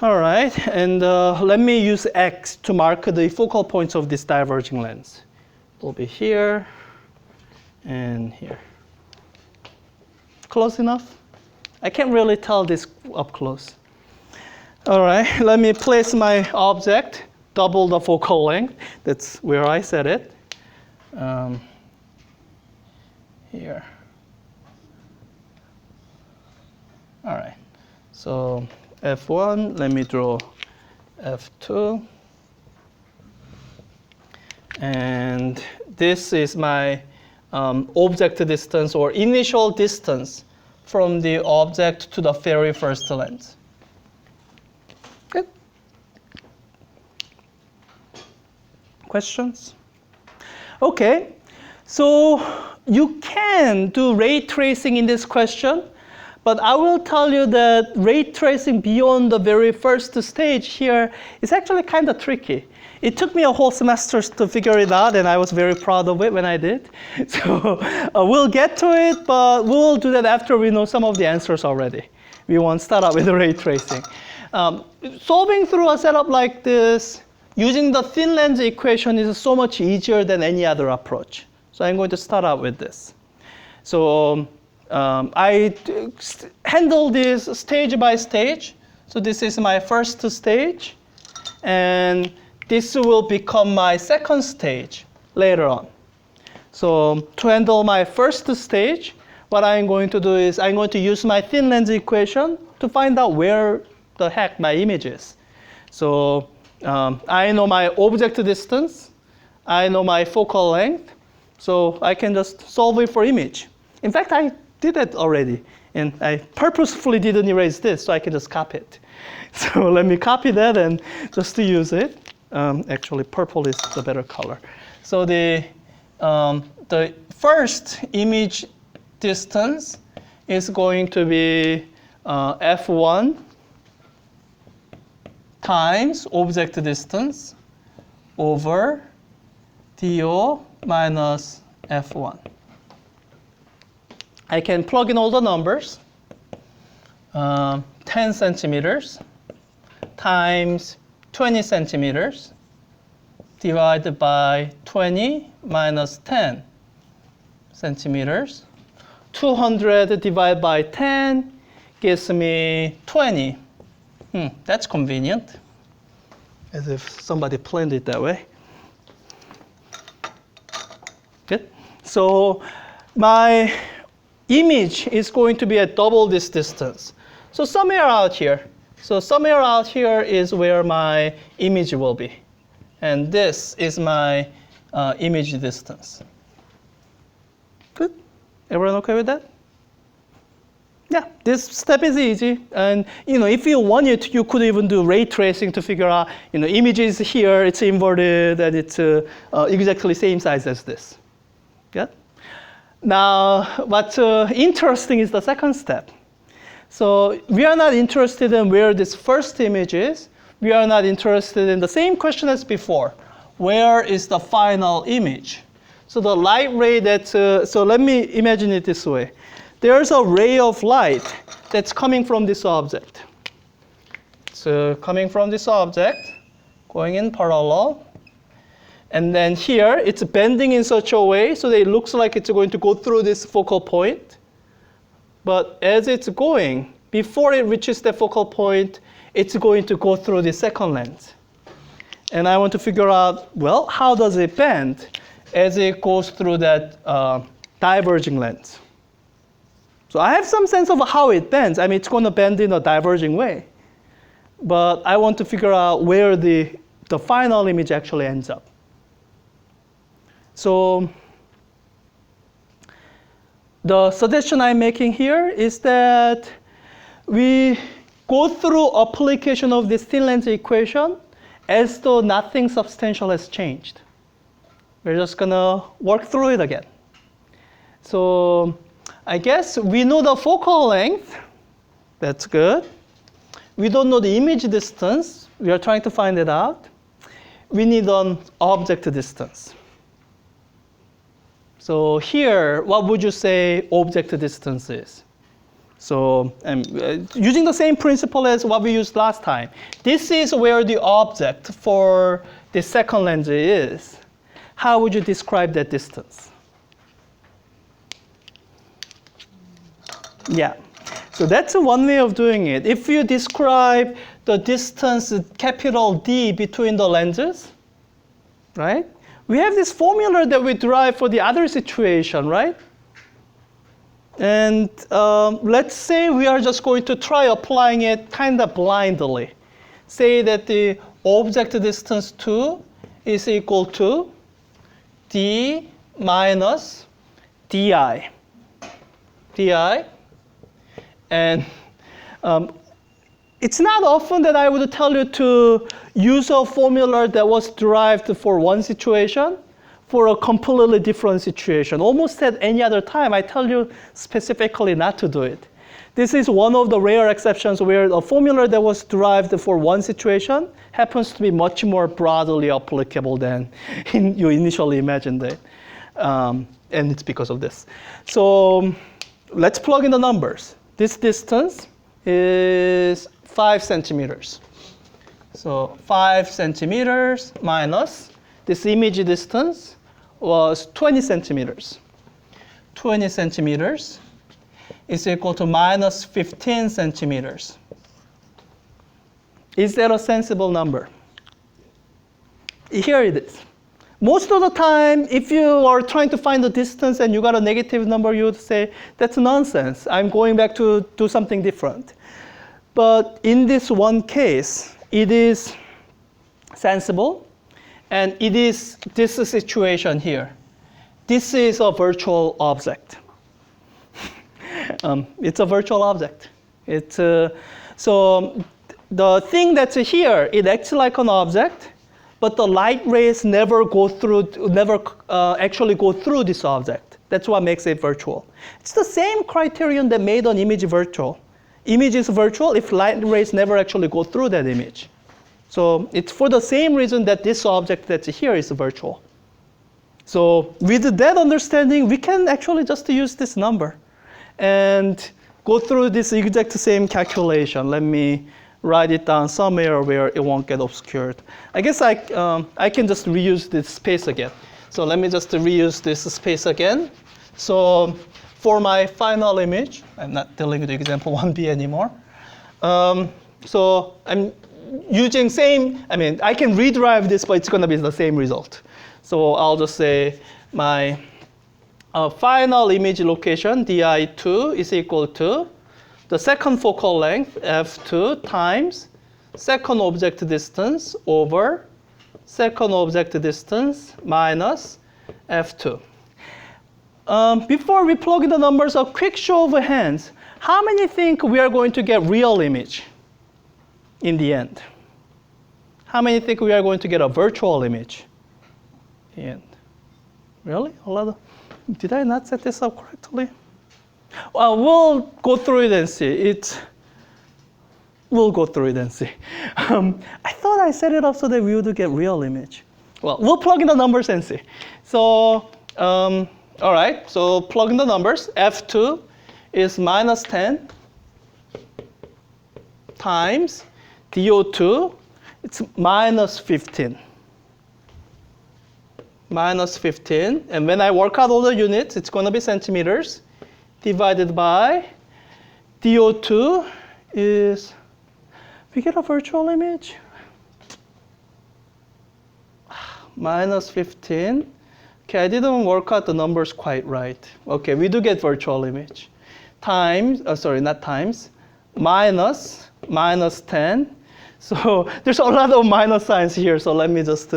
All right, and let me use X to mark the focal points of this diverging lens. It will be here and here. Close enough? I can't really tell this up close. All right, let me place my object, double the focal length. That's where I set it. Here. All right, so F1, let me draw F2. And this is my object distance or initial distance from the object to the very first lens. Good. Questions? Okay, so you can do ray tracing in this question, but I will tell you that ray tracing beyond the very first stage here is actually kind of tricky. It took me a whole semester to figure it out, and I was very proud of it when I did. So we'll get to it, but we'll do that after we know some of the answers already. We won't start out with ray tracing. Solving through a setup like this, using the thin lens equation is so much easier than any other approach. So I'm going to start out with this. So I handle this stage by stage. So this is my first stage, and this will become my second stage later on. So to handle my first stage, what I'm going to do is I'm going to use my thin lens equation to find out where the heck my image is. So I know my object distance, I know my focal length, so I can just solve it for image. In fact, I did it already, and I purposefully didn't erase this, so I can just copy it. So let me copy that and just to use it. Actually, purple is the better color. So the first image distance is going to be F1 times object distance over DO minus F1. I can plug in all the numbers. 10 centimeters times 20 centimeters divided by 20 minus 10 centimeters. 200 divided by 10 gives me 20. That's convenient, as if somebody planned it that way. Good. So my image is going to be at double this distance. So somewhere out here. So somewhere out here is where my image will be. And this is my image distance. Good? Everyone okay with that? Yeah, this step is easy. And if you want it, you could even do ray tracing to figure out, image is here, it's inverted, and it's exactly same size as this. Yeah? Now, what's interesting is the second step. So we are not interested in where this first image is. We are not interested in the same question as before. Where is the final image? So the light ray so let me imagine it this way. There's a ray of light that's coming from this object. So coming from this object, going in parallel. And then here, it's bending in such a way so that it looks like it's going to go through this focal point. But as it's going, before it reaches the focal point, it's going to go through the second lens. And I want to figure out, well, how does it bend as it goes through that diverging lens? So I have some sense of how it bends. I mean, it's going to bend in a diverging way. But I want to figure out where the final image actually ends up. So the suggestion I'm making here is that we go through application of this thin lens equation as though nothing substantial has changed. We're just going to work through it again. So I guess we know the focal length. That's good. We don't know the image distance. We are trying to find it out. We need an object distance. So here, what would you say object distance is? So using the same principle as what we used last time. This is where the object for the second lens is. How would you describe that distance? Yeah, so that's one way of doing it. If you describe the distance capital D between the lenses, right? We have this formula that we derive for the other situation, right? And let's say we are just going to try applying it kind of blindly. Say that the object distance 2 is equal to D minus DI. DI. And it's not often that I would tell you to use a formula that was derived for one situation for a completely different situation. Almost at any other time, I tell you specifically not to do it. This is one of the rare exceptions where a formula that was derived for one situation happens to be much more broadly applicable than you initially imagined it. And it's because of this. So let's plug in the numbers. This distance is 5 centimeters. So 5 centimeters minus this image distance was 20 centimeters. 20 centimeters is equal to minus 15 centimeters. Is that a sensible number? Here it is. Most of the time, if you are trying to find the distance and you got a negative number, you would say, that's nonsense. I'm going back to do something different. But in this one case, it is sensible. And it is this situation here. This is a virtual object. It's a virtual object. So the thing that's here, it acts like an object. But the light rays never actually go through this object. That's what makes it virtual. It's the same criterion that made an image virtual. Image is virtual if light rays never actually go through that image. So it's for the same reason that this object that's here is virtual. So with that understanding, we can actually just use this number and go through this exact same calculation. Let me write it down somewhere where it won't get obscured. I guess I can just reuse this space again. So let me just reuse this space again. So for my final image, I'm not dealing with example 1b anymore. So I'm using I can rederive this, but it's going to be the same result. So I'll just say my final image location, di2 is equal to the second focal length, f2, times second object distance over second object distance minus f2. Before we plug in the numbers, a quick show of hands. How many think we are going to get real image in the end? How many think we are going to get a virtual image in the end? Really? A lot of, did I not set this up correctly? Well, we'll go through it and see. We'll go through it and see. I thought I set it up so that we would get real image. Well, we'll plug in the numbers and see. So, all right, so plug in the numbers. F2 is minus 10 times DO2, it's minus 15. Minus 15, and when I work out all the units, it's going to be centimeters divided by DO2 is, we get a virtual image, minus 15. Okay, I didn't work out the numbers quite right. Okay, we do get virtual image. Times, sorry, not times, minus 10. So there's a lot of minus signs here, so let me just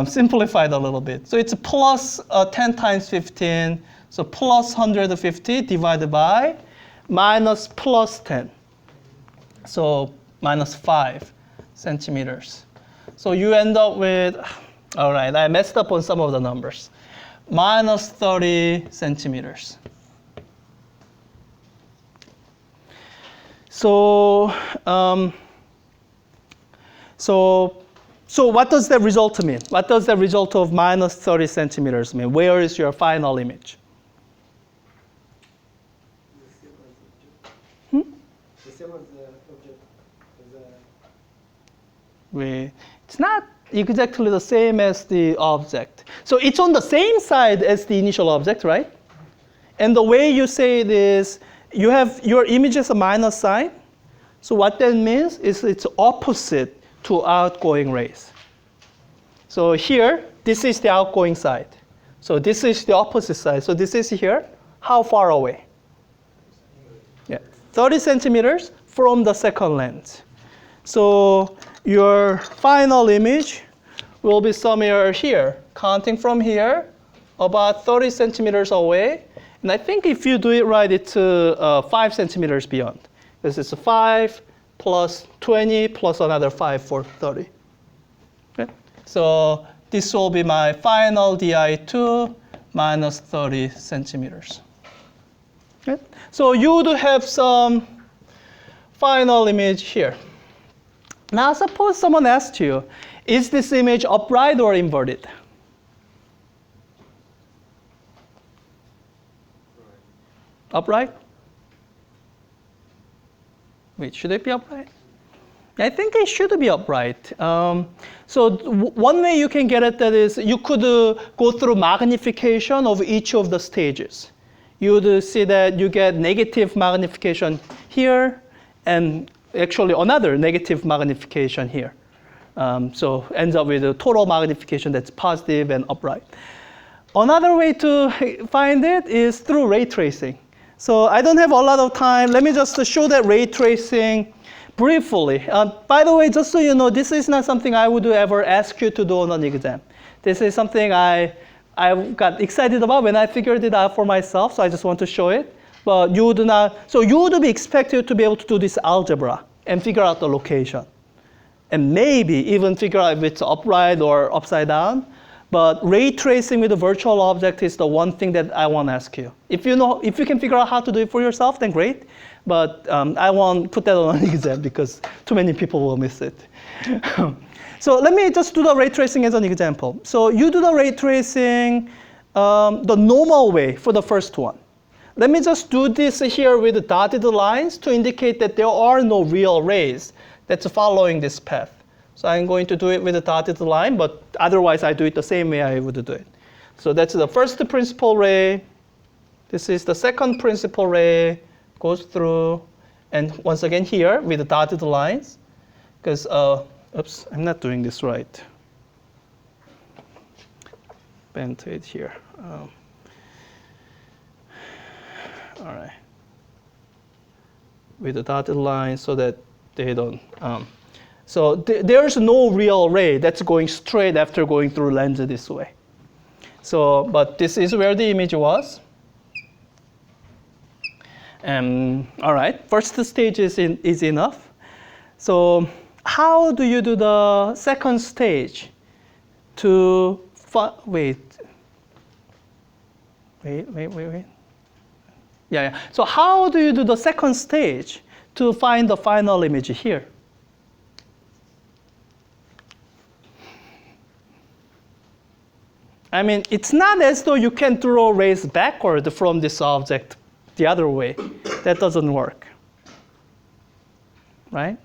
simplify it a little bit. So it's plus 10 times 15, so plus 150 divided by minus plus 10. So minus 5 centimeters. So you end up with, all right, I messed up on some of the numbers. Minus 30 centimeters. So, so what does that result mean? What does the result of minus 30 centimeters mean? Where is your final image? The same as the object. It's not exactly the same as the object. So it's on the same side as the initial object, right? And the way you say it is, you have your image as a minus sign. So what that means is it's opposite to outgoing rays. So here, this is the outgoing side. So this is the opposite side. So this is here. How far away? Yeah, 30 centimeters from the second lens. So your final image will be somewhere here, counting from here, about 30 centimeters away. And I think if you do it right, it's 5 centimeters beyond. This is 5 plus 20 plus another 5 for 30. Okay? So this will be my final DI2 minus 30 centimeters. Okay? So you would have some final image here. Now suppose someone asked you, is this image upright or inverted? Upright? Wait, should it be upright? I think it should be upright. So one way you can get at that is you could go through magnification of each of the stages. You would see that you get negative magnification here and actually another negative magnification here. So ends up with a total magnification that's positive and upright. Another way to find it is through ray tracing. So I don't have a lot of time. Let me just show that ray tracing briefly. By the way, just so you know, this is not something I would ever ask you to do on an exam. This is something I got excited about when I figured it out for myself, so I just want to show it. But you would not, so you would be expected to be able to do this algebra and figure out the location. And maybe even figure out if it's upright or upside down. But ray tracing with a virtual object is the one thing that I want to ask you. If you can figure out how to do it for yourself, then great. But I won't put that on an exam because too many people will miss it. So let me just do the ray tracing as an example. So you do the ray tracing the normal way for the first one. Let me just do this here with the dotted lines to indicate that there are no real rays that's following this path. So I'm going to do it with a dotted line, but otherwise I do it the same way I would do it. So that's the first principal ray. This is the second principal ray, goes through, and once again here with the dotted lines, because, oops, I'm not doing this right. Bent it here. All right. With the dotted line so that they don't. So there's no real ray that's going straight after going through lens this way. So, but this is where the image was. All right, first stage is enough. So how do you do the second stage to wait. Yeah. So how do you do the second stage to find the final image here? I mean, it's not as though you can draw rays backward from this object the other way. That doesn't work, right?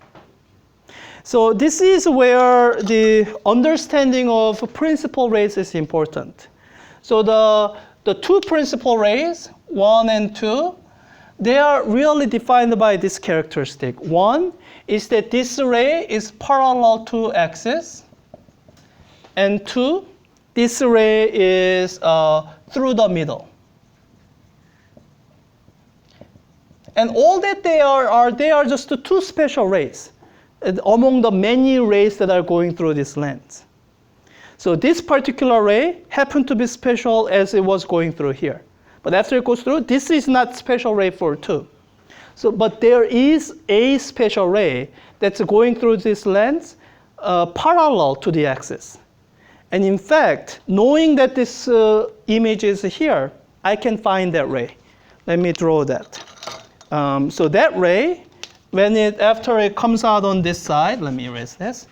So this is where the understanding of principal rays is important. So the two principal rays, 1 and 2, they are really defined by this characteristic. One is that this ray is parallel to axis, and 2, this ray is through the middle. And all that they are just the two special rays among the many rays that are going through this lens. So this particular ray happened to be special as it was going through here. But after it goes through, this is not special ray for 2. So, but there is a special ray that's going through this lens parallel to the axis. And in fact, knowing that this image is here, I can find that ray. Let me draw that. So that ray, after it comes out on this side, let me erase this.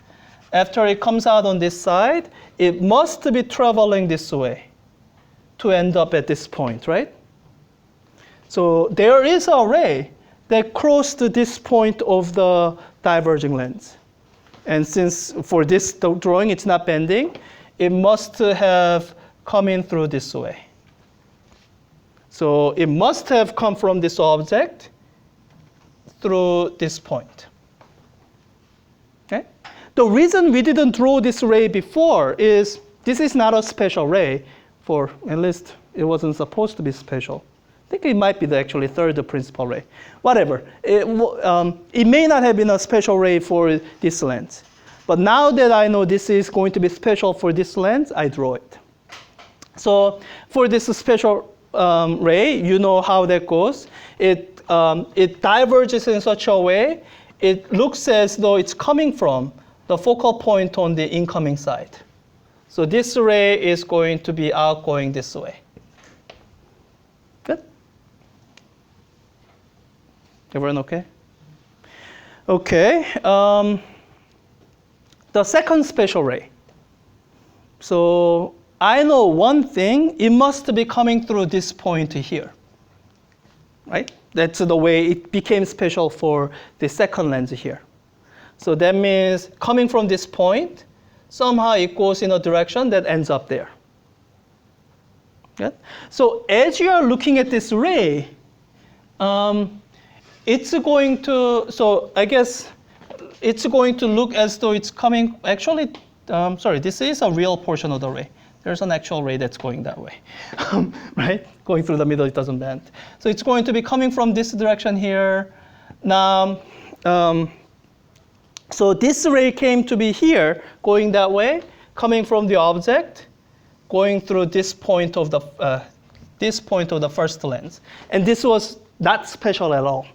After it comes out on this side, it must be traveling this way to end up at this point, right? So there is a ray that crossed this point of the diverging lens. And since for this drawing it's not bending, it must have come in through this way. So it must have come from this object through this point. Okay? The reason we didn't draw this ray before is this is not a special ray, for at least it wasn't supposed to be special. I think it might be the actually third principal ray. Whatever. It may not have been a special ray for this lens. But now that I know this is going to be special for this lens, I draw it. So for this special ray, you know how that goes. It diverges in such a way, it looks as though it's coming from the focal point on the incoming side. So this ray is going to be outgoing this way. Good? Everyone okay? Okay. The second special ray. So I know one thing, it must be coming through this point here, right? That's the way it became special for the second lens here. So that means coming from this point, somehow it goes in a direction that ends up there. Yeah? So as you are looking at this ray, it's going to, so I guess it's going to look as though it's coming, actually, sorry, this is a real portion of the ray. There's an actual ray that's going that way, right? Going through the middle, it doesn't bend. So it's going to be coming from this direction here. Now, so this ray came to be here, going that way, coming from the object, going through this point of the first lens. And this was not special at all.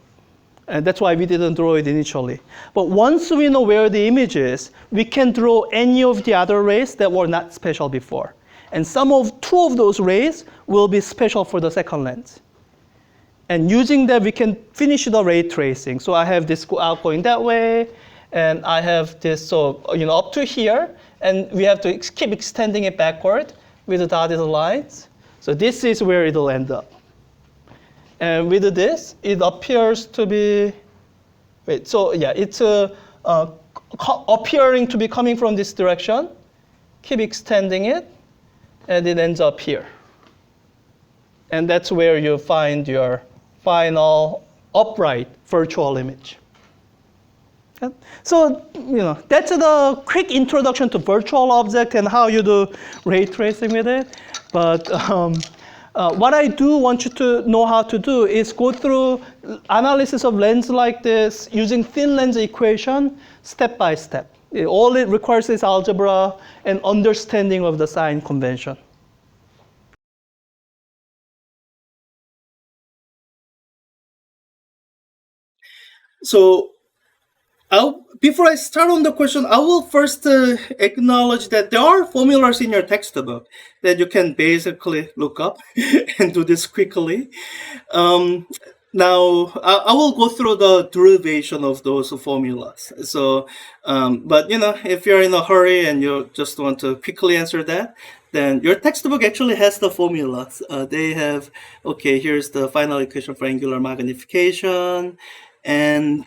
And that's why we didn't draw it initially. But once we know where the image is, we can draw any of the other rays that were not special before. And two of those rays will be special for the second lens. And using that, we can finish the ray tracing. So I have this outgoing that way, and I have this, so up to here, and we have to keep extending it backward with the dotted lines. So this is where it'll end up. And with this, it appears to be, it's appearing to be coming from this direction. Keep extending it, and it ends up here. And that's where you find your final upright virtual image. Okay? So, that's the quick introduction to virtual object and how you do ray tracing with it. But What I do want you to know how to do is go through analysis of lens like this using thin lens equation step by step. All it requires is algebra and understanding of the sign convention. So before I start on the question, I will first acknowledge that there are formulas in your textbook that you can basically look up and do this quickly. Now, I will go through the derivation of those formulas. So, but if you're in a hurry and you just want to quickly answer that, then your textbook actually has the formulas. They have, okay, here's the final equation for angular magnification, and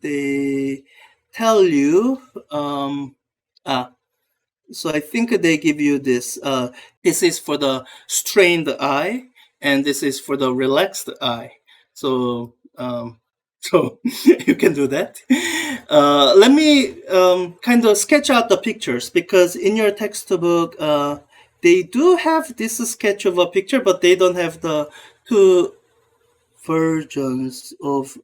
they tell you, so I think they give you this. This is for the strained eye, and this is for the relaxed eye. So, so you can do that. Let me kind of sketch out the pictures, because in your textbook, they do have this sketch of a picture, but they don't have the two versions of,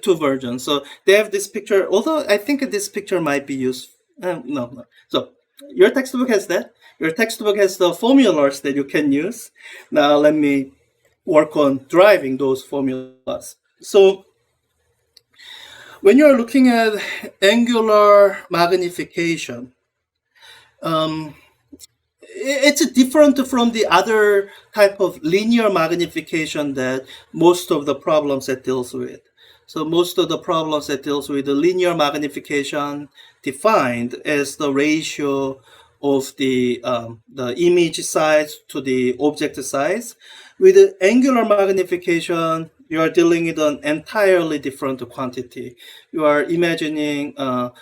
two versions. So they have this picture, although I think this picture might be used. No. So your textbook has that. Your textbook has the formulas that you can use. Now let me work on driving those formulas. So when you're looking at angular magnification, it's different from the other type of linear magnification that most of the problems that deals with. So most of the problems that deals with the linear magnification defined as the ratio of the image size to the object size. With the angular magnification, you are dealing with an entirely different quantity. You are imagining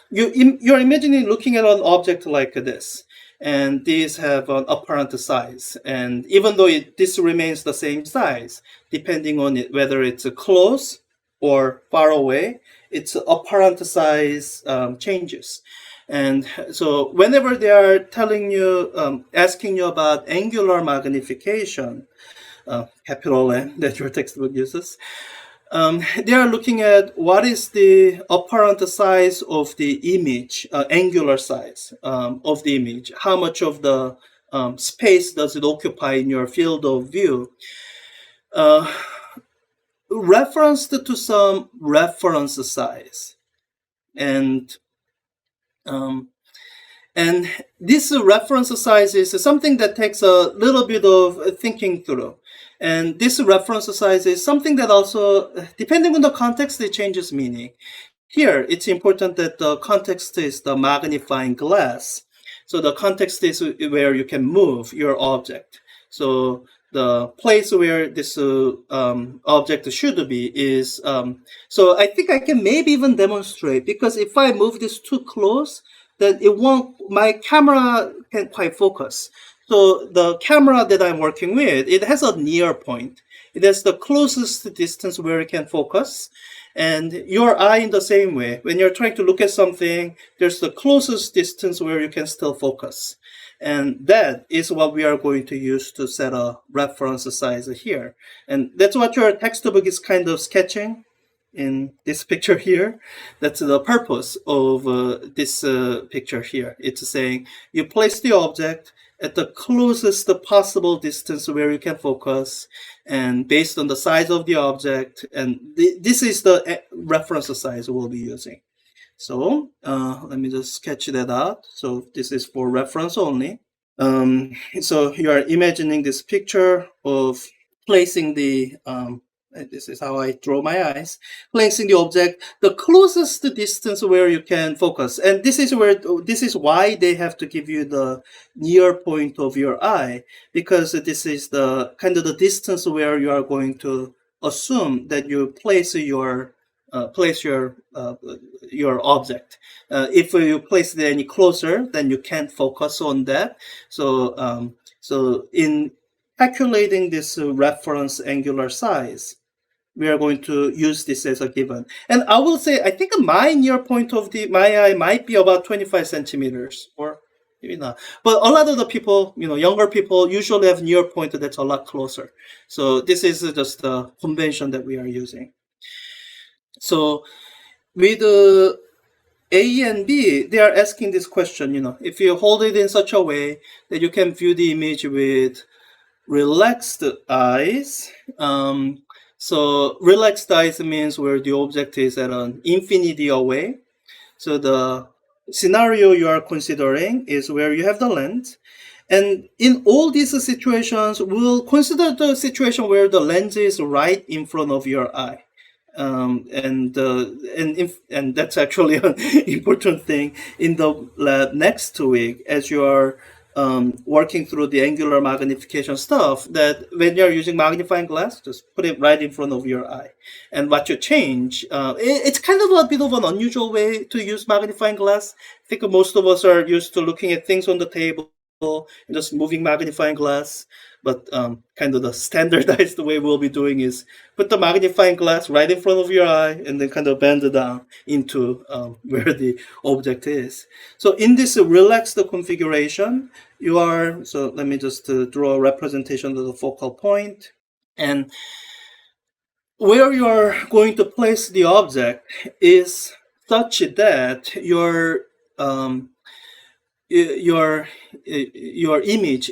you're imagining looking at an object like this, and these have an apparent size. And even though this remains the same size, depending on it, whether it's close or far away, its apparent size changes. And so whenever they are telling you, asking you about angular magnification, capital N that your textbook uses, they are looking at what is the apparent size of the image, angular size of the image. How much of the space does it occupy in your field of view? Referenced to some reference size. And this reference size is something that takes a little bit of thinking through. And this reference size is something that also, depending on the context, it changes meaning. Here, it's important that the context is the magnifying glass. So the context is where you can move your object. So the place where this object should be is, so I think I can maybe even demonstrate, because if I move this too close, then my camera can't quite focus. So the camera that I'm working with, it has a near point. It has the closest distance where it can focus. And your eye in the same way, when you're trying to look at something, there's the closest distance where you can still focus. And that is what we are going to use to set a reference size here. And that's what your textbook is kind of sketching in this picture here. That's the purpose of this picture here. It's saying you place the object at the closest possible distance where you can focus, and based on the size of the object, and this is the reference size we'll be using. So let me just sketch that out. So this is for reference only. So you are imagining this picture of placing the this is how I draw my eyes, placing the object the closest distance where you can focus. And this is why they have to give you the near point of your eye, because this is the kind of the distance where you are going to assume that you place your object. If you place it any closer, then you can't focus on that. So so in calculating this reference angular size, we are going to use this as a given. And I will say, I think my near point of my eye might be about 25 centimeters, or maybe not. But a lot of the people, younger people usually have near point that's a lot closer. So this is just the convention that we are using. So with A and B, they are asking this question, if you hold it in such a way that you can view the image with relaxed eyes. So relaxed eyes means where the object is at an infinity away. So the scenario you are considering is where you have the lens. And in all these situations, we'll consider the situation where the lens is right in front of your eye. And that's actually an important thing in the lab next week as you are working through the angular magnification stuff, that when you're using magnifying glass, just put it right in front of your eye. And what you change, it's kind of a bit of an unusual way to use magnifying glass. I think most of us are used to looking at things on the table and just moving magnifying glass. But kind of the standardized way we'll be doing is put the magnifying glass right in front of your eye and then kind of bend it down into where the object is. So in this relaxed configuration, so let me just draw a representation of the focal point. And where you are going to place the object is such that your image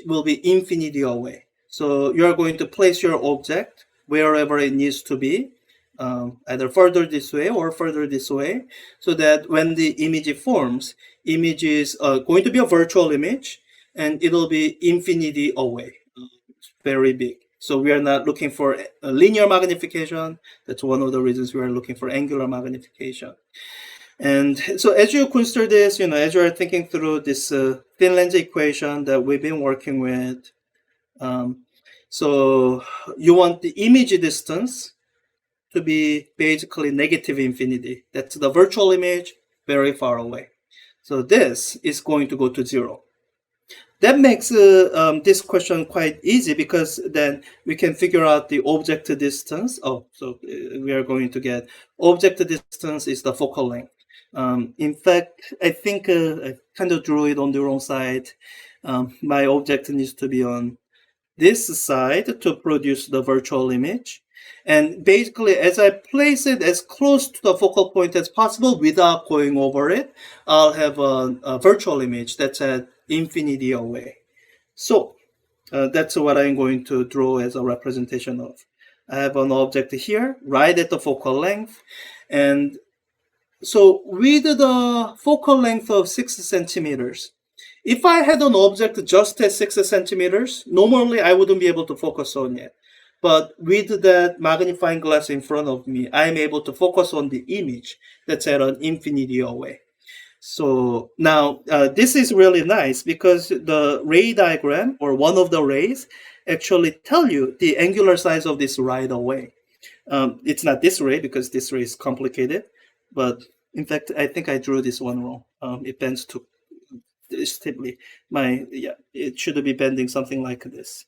will be infinity away. So you are going to place your object wherever it needs to be, either further this way or further this way, so that when the image forms, image is going to be a virtual image, and it'll be infinity away, very big. So we are not looking for a linear magnification. That's one of the reasons we are looking for angular magnification. And so as you consider this, as you are thinking through this thin lens equation that we've been working with, so you want the image distance to be basically negative infinity. That's the virtual image very far away. So this is going to go to 0. That makes this question quite easy, because then we can figure out the object distance. We are going to get object distance is the focal length. In fact, I think I kind of drew it on the wrong side. My object needs to be on this side to produce the virtual image. And basically, as I place it as close to the focal point as possible without going over it, I'll have a virtual image that's at infinity away. So that's what I'm going to draw as a representation of. I have an object here, right at the focal length. And so with the focal length of 6 centimeters, if I had an object just at 6 centimeters, normally I wouldn't be able to focus on it. But with that magnifying glass in front of me, I'm able to focus on the image that's at an infinity away. So now this is really nice, because the ray diagram, or one of the rays, actually tell you the angular size of this right away. It's not this ray, because this ray is complicated. But in fact, I think I drew this one wrong. It bends to steeply. It should be bending something like this.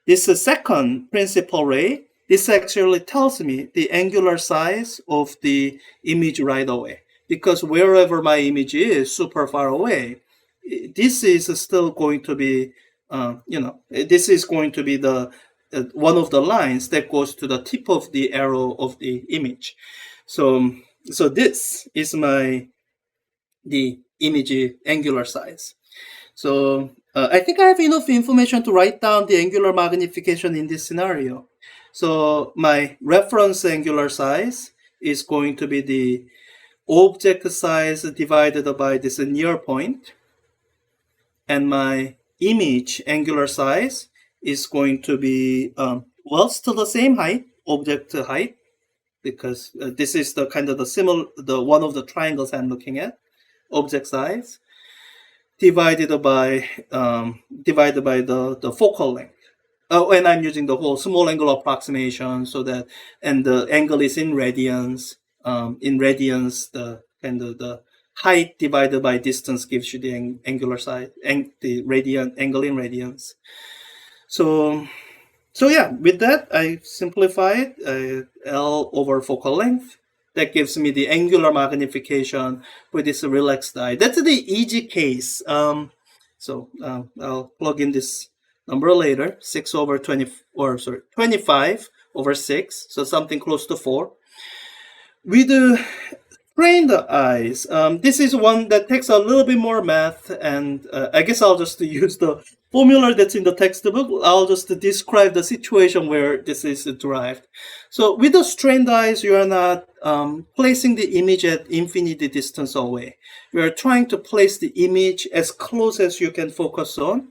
This second principal ray, this actually tells me the angular size of the image right away. Because wherever my image is super far away, this is still going to be, this is going to be the one of the lines that goes to the tip of the arrow of the image. So this is the image angular size. So I think I have enough information to write down the angular magnification in this scenario. So my reference angular size is going to be the object size divided by this near point. And my image angular size is going to be, still the same height, object height, because this is the kind of the one of the triangles I'm looking at, object size, divided by the focal length. And I'm using the whole small angle approximation, so that, and the angle is in radians. In radians, the kind of the height divided by distance gives you the angular size, and the angle in radians. So yeah, with that, I simplified L over focal length. That gives me the angular magnification with this relaxed eye. That's the easy case. So I'll plug in this number later, 6 over 20, or sorry, 25 over 6, so something close to 4. With train the eyes, this is one that takes a little bit more math, and I guess I'll just use the formula that's in the textbook. I'll just describe the situation where this is derived. So with the strained eyes, you are not placing the image at infinity distance away. You are trying to place the image as close as you can focus on.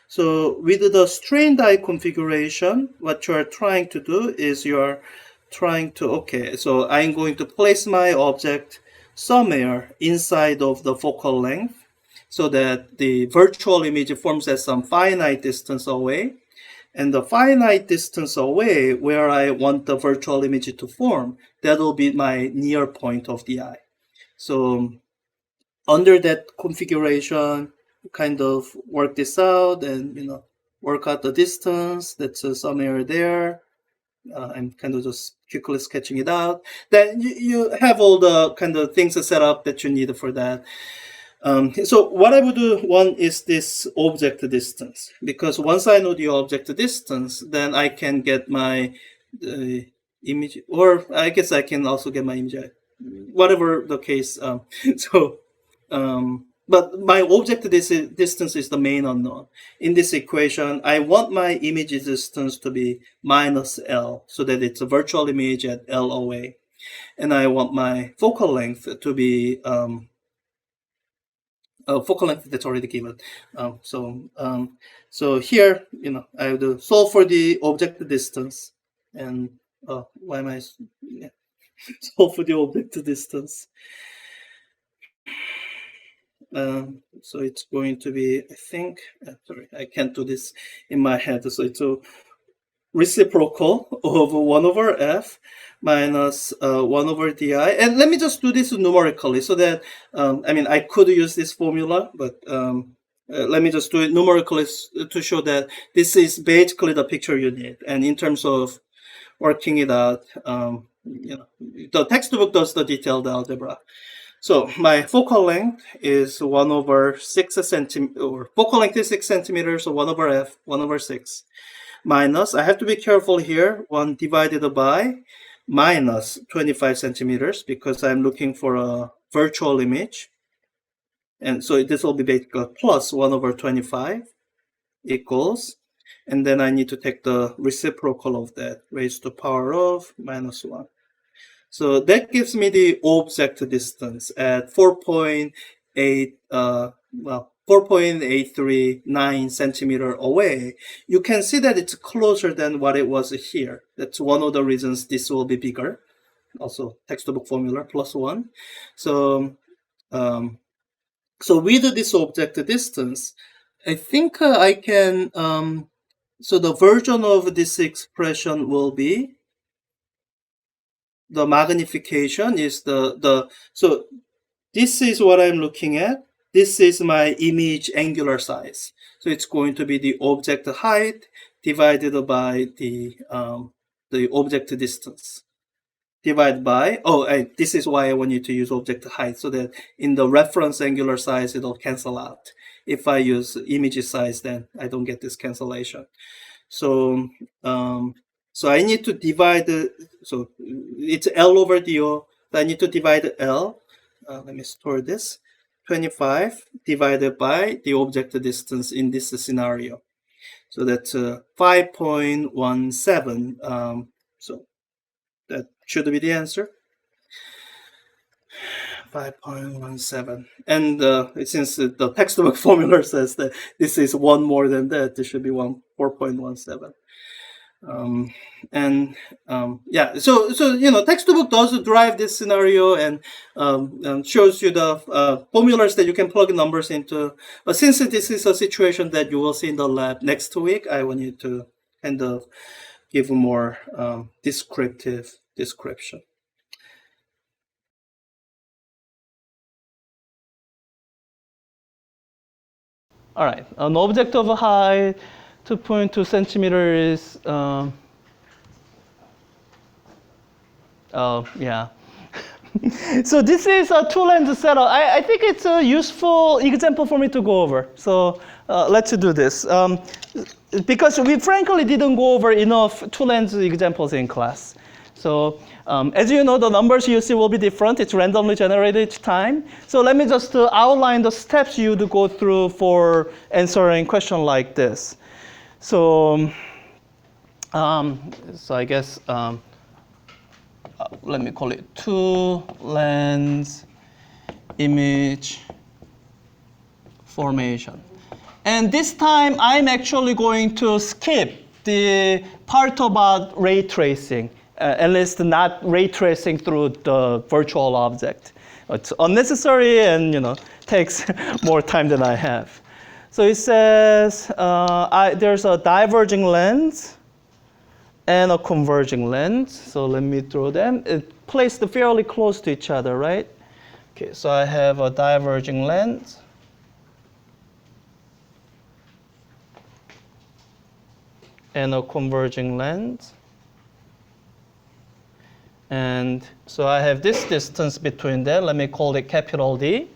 So with the strained eye configuration, what you are trying to do is you are trying to, okay, so I'm going to place my object somewhere inside of the focal length so that the virtual image forms at some finite distance away. And the finite distance away where I want the virtual image to form, that will be my near point of the eye. So under that configuration, kind of work this out and, you know, work out the distance that's somewhere there. I'm kind of just quickly sketching it out. Then you have all the kind of things set up that you need for that. So what I would do, one is this object distance, because once I know the object distance, then I can get my image, or I guess I can also get my image, whatever the case. But my object distance is the main unknown. In this equation, I want my image distance to be minus L, so that it's a virtual image at L away. And I want my focal length to be focal length that's already given. So here, you know, I have to solve for the object distance. And why am I solve for the object distance? So it's going to be, I think, sorry, I can't do this in my head. So it's a reciprocal of 1 over f minus 1 over di. And let me just do this numerically so that, I mean, I could use this formula, but let me just do it numerically to show that this is basically the picture you need. And in terms of working it out, you know, the textbook does the detailed algebra. So my focal length is 1 over 6 centimeters, or focal length is 6 centimeters, so 1 over f, 1 over 6, minus, I have to be careful here, 1 divided by minus 25 centimeters, because I'm looking for a virtual image. And so this will be basically plus 1 over 25 equals, and then I need to take the reciprocal of that, raised to the power of minus 1. So that gives me the object distance at 4.839 centimeter away. You can see that it's closer than what it was here. That's one of the reasons this will be bigger. Also, textbook formula plus 1. So, so with this object distance, I think I can. So the version of this expression will be, the magnification is so this is what I'm looking at. This is my image angular size. So it's going to be the object height divided by the object distance divided by, this is why I want you to use object height, so that in the reference angular size, it'll cancel out. If I use image size, then I don't get this cancellation. So, so I need to divide, so it's L over DO. So I need to divide L. Let me store this. 25 divided by the object distance in this scenario. So that's 5.17. So that should be the answer. 5.17. And since the textbook formula says that this is 1 more than that, this should be 4.17. Yeah, so you know, textbook does drive this scenario and shows you the formulas that you can plug numbers into. But since this is a situation that you will see in the lab next week, I want you to kind of give a more descriptive description. All right, an object of height 2.2 centimeters. Yeah, So this is a two-lens setup. I think it's a useful example for me to go over. So let's do this. Because we frankly didn't go over enough two-lens examples in class. So as you know, the numbers you see will be different. It's randomly generated each time. So let me just outline the steps you would go through for answering a question like this. So, I guess let me call it two-lens image formation. And this time, I'm actually going to skip the part about ray tracing, at least not ray tracing through the virtual object. It's unnecessary and takes more time than I have. So it says there's a diverging lens and a converging lens. So let me draw them. It's placed fairly close to each other, right? Okay, so I have a diverging lens. And a converging lens. And so I have this distance between them. Let me call it capital D.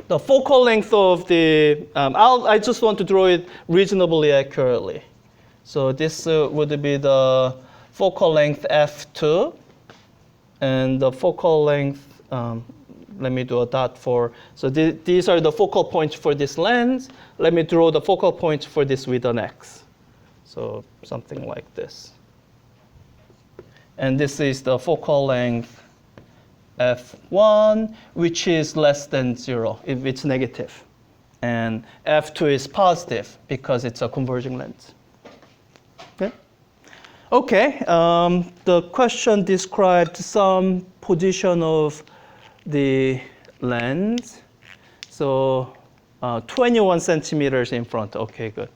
The focal length of the, I just want to draw it reasonably accurately. So this would be the focal length F2. And the focal length, let me do a dot for, so these are the focal points for this lens. Let me draw the focal points for this with an X. So something like this. And this is the focal length F1, which is less than 0 if it's negative. And F2 is positive because it's a converging lens. Okay? Okay, the question described some position of the lens. So 21 centimeters in front. Okay, good.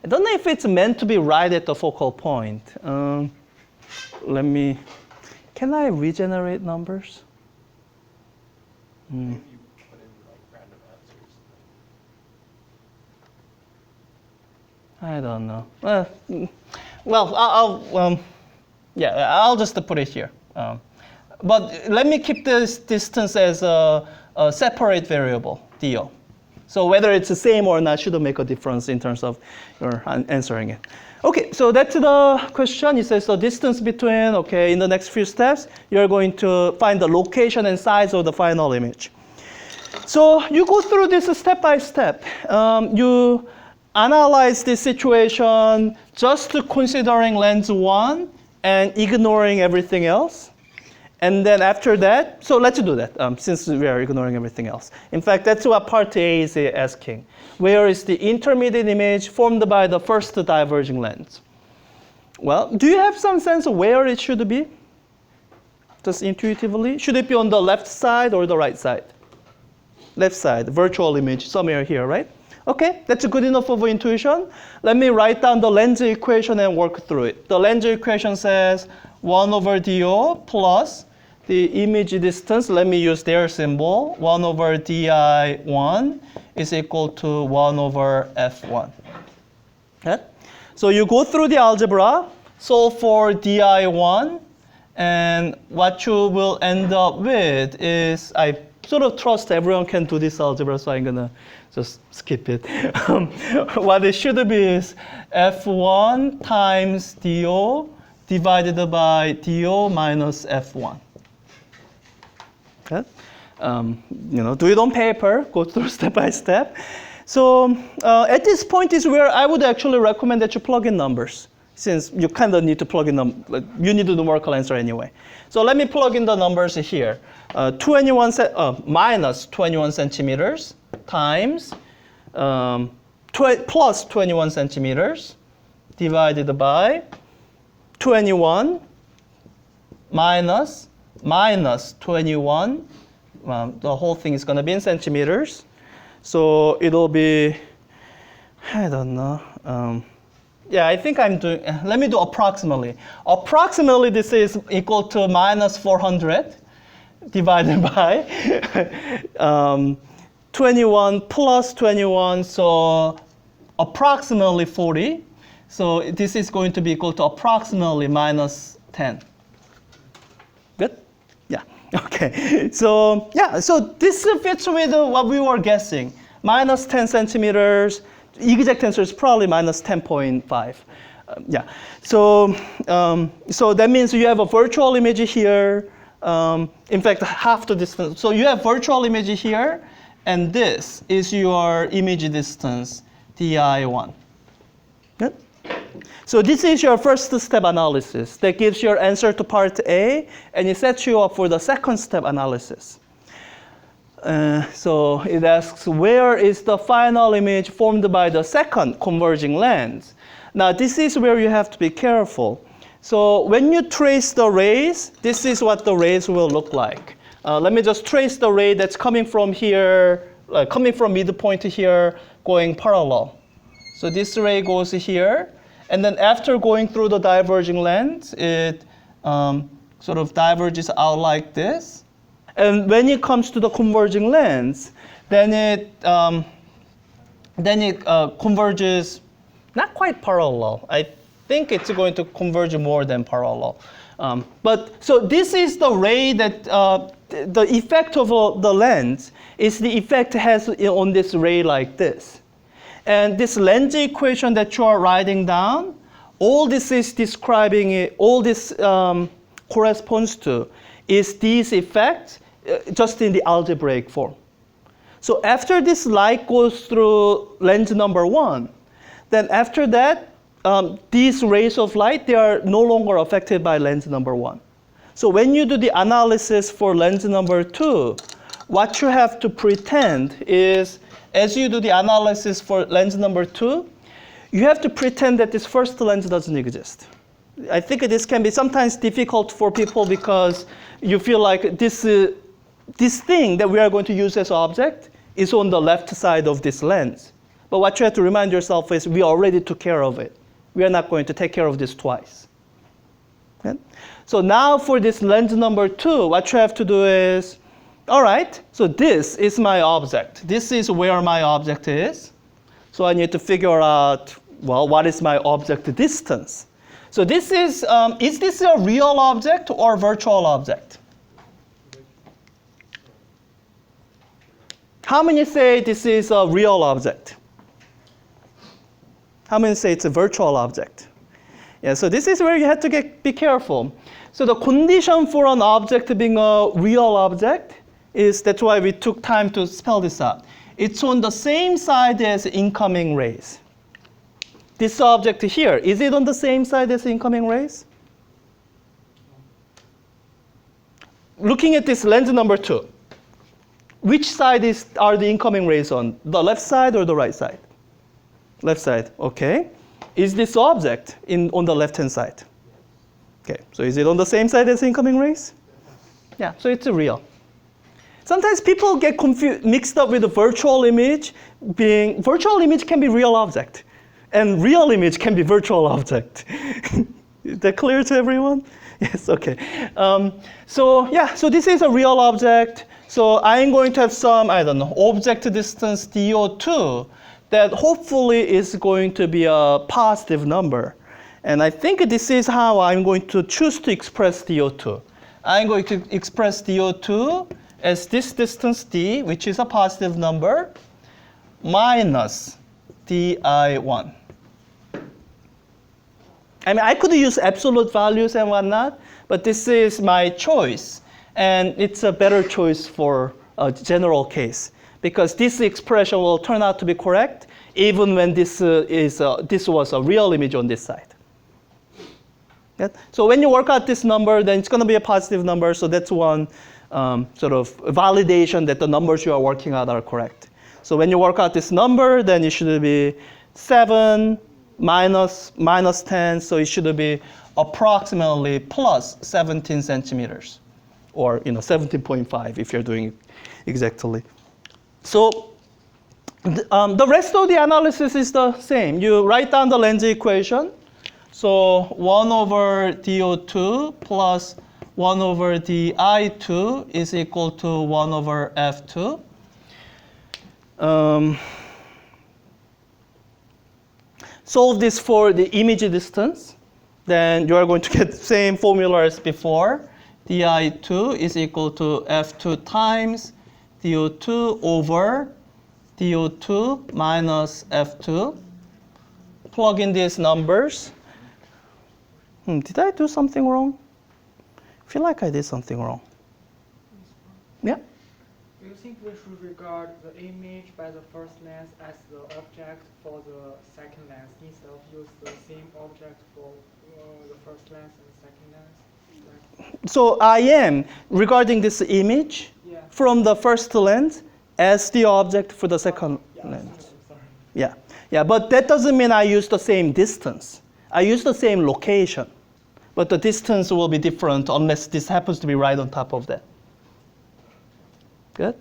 I don't know if it's meant to be right at the focal point. Let me, can I regenerate numbers? Maybe you put in like random answers. I don't know. Well, I'll just put it here. But let me keep this distance as a separate variable, DO. So whether it's the same or not shouldn't make a difference in terms of your answering it. Okay, so that's the question. It says the distance between, okay, in the next few steps, you're going to find the location and size of the final image. So you go through this step by step. You analyze this situation just considering lens 1 and ignoring everything else. And then after that, so let's do that since we are ignoring everything else. In fact, that's what part A is asking. Where is the intermediate image formed by the first diverging lens? Well, do you have some sense of where it should be? Just intuitively? Should it be on the left side or the right side? Left side, virtual image, somewhere here, right? Okay, that's good enough of an intuition. Let me write down the lens equation and work through it. The lens equation says 1 over DO plus the image distance, let me use their symbol, 1 over DI1 is equal to 1 over F1. Okay? So you go through the algebra, solve for DI1, and what you will end up with is, I sort of trust everyone can do this algebra, so I'm gonna just skip it. What it should be is F1 times DO divided by DO minus F1. Okay? Do it on paper, go through step by step. So at this point is where I would actually recommend that you plug in numbers, since you kind of need to plug in them. You need the numerical answer anyway. So let me plug in the numbers here. Minus 21 centimeters times plus 21 centimeters divided by 21 minus 21. The whole thing is going to be in centimeters. So it'll be, I don't know. Yeah, I think I'm doing, let me do approximately. Approximately this is equal to minus 400 divided by 21 plus 21, so approximately 40. So this is going to be equal to approximately minus 10. Good? Yeah. Okay. So yeah. So this fits with what we were guessing. Minus 10 centimeters. Exact answer is probably minus 10.5. Yeah. So so that means you have a virtual image here. In fact, half the distance. So you have virtual image here, and this is your image distance, di1. Good? So this is your first step analysis that gives your answer to part A, and it sets you up for the second step analysis. So it asks, where is the final image formed by the second converging lens? Now this is where you have to be careful. So when you trace the rays, this is what the rays will look like. Let me just trace the ray that's coming from here, coming from midpoint here, going parallel. So this ray goes here, and then after going through the diverging lens, it sort of diverges out like this. And when it comes to the converging lens, then it converges not quite parallel. I think it's going to converge more than parallel. But so this is the ray that the effect of the lens is the effect it has on this ray like this. And this lens equation that you are writing down, all this is describing it, all this corresponds to is these effects just in the algebraic form. So after this light goes through lens number 1, then after that, these rays of light, they are no longer affected by lens number 1. So when you do the analysis for lens number 2, what you have to pretend is, as you do the analysis for lens number 2, you have to pretend that this first lens doesn't exist. I think this can be sometimes difficult for people because you feel like this thing that we are going to use as object is on the left side of this lens. But what you have to remind yourself is we already took care of it. We are not going to take care of this twice. Okay? So now for this lens number 2, what you have to do is, all right, so this is my object. This is where my object is. So I need to figure out, well, what is my object distance? So this is this a real object or virtual object? How many say this is a real object? How many say it's a virtual object? Yeah, so this is where you have to be careful. So the condition for an object being a real object is, that's why we took time to spell this out. It's on the same side as incoming rays. This object here, is it on the same side as incoming rays? Looking at this lens number 2, which side are the incoming rays on? The left side or the right side? Left side, okay. Is this object on the left-hand side? Okay, so is it on the same side as incoming rays? Yeah, so it's a real. Sometimes people get mixed up with the virtual image. Virtual image can be real object, and real image can be virtual object. Is that clear to everyone? Yes, okay. So yeah, so this is a real object. So I'm going to have some, I don't know, object distance DO2 that hopefully is going to be a positive number. And I think this is how I'm going to choose to express DO2. I'm going to express DO2 as this distance D, which is a positive number, minus DI1. I mean, I could use absolute values and whatnot, but this is my choice. And it's a better choice for a general case, because this expression will turn out to be correct even when this was a real image on this side. Yeah? So when you work out this number, then it's going to be a positive number. So that's one sort of validation that the numbers you are working out are correct. So when you work out this number, then it should be 7 minus 10. So it should be approximately plus 17 centimeters. Or 17.5 if you're doing it exactly. So the rest of the analysis is the same. You write down the lens equation. So 1 over DO2 plus 1 over DI2 is equal to 1 over F2. solve this for the image distance, then you are going to get the same formula as before. di2 is equal to f2 times do2 over do2 minus f2. Plug in these numbers. Did I do something wrong? I feel like I did something wrong. Yeah? Do you think we should regard the image by the first lens as the object for the second lens instead of use the same object for the first lens and second lens? Like, So I am regarding this image yeah. from the first lens as the object for the second lens. Sorry. Yeah, yeah, but that doesn't mean I use the same distance. I use the same location, but the distance will be different unless this happens to be right on top of that. Good?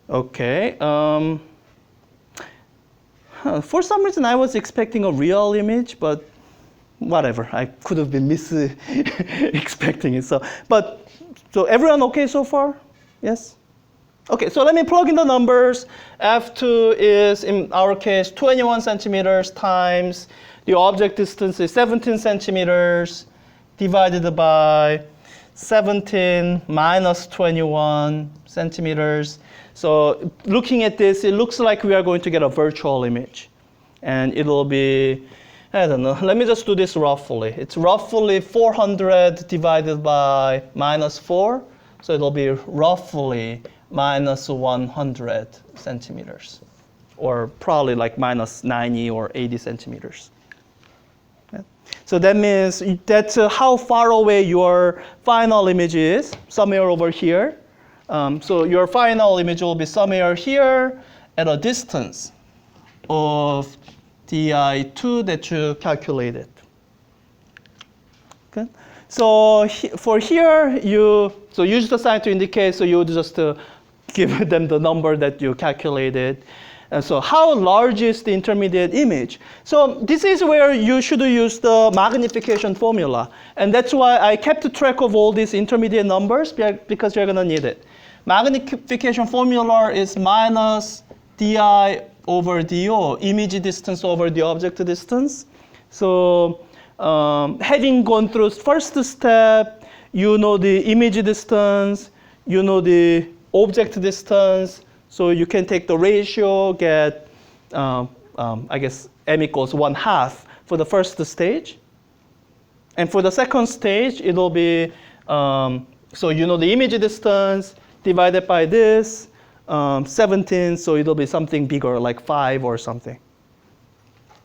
Okay. For some reason, I was expecting a real image, but whatever. I could have been expecting it. So everyone okay so far? Yes? Okay, so let me plug in the numbers. F2 is, in our case, 21 centimeters times the object distance is 17 centimeters divided by 17 minus 21 centimeters. So looking at this, it looks like we are going to get a virtual image. And it'll be, I don't know, let me just do this roughly. It's roughly 400 divided by minus 4. So it'll be roughly minus 100 centimeters. Or probably like minus 90 or 80 centimeters. Okay. So that means that's how far away your final image is, somewhere over here. So your final image will be somewhere here at a distance of di2 that you calculated. Okay. So for here, you use the sign to indicate, so you would just give them the number that you calculated. And so how large is the intermediate image? So this is where you should use the magnification formula. And that's why I kept track of all these intermediate numbers, because you're going to need it. Magnification formula is minus di over do, image distance over the object distance. So having gone through first step, you know the image distance, you know the object distance, so you can take the ratio, get, I guess, m equals 1/2 for the first stage. And for the second stage, it'll be, so you know the image distance divided by this, 17, so it'll be something bigger, like 5 or something.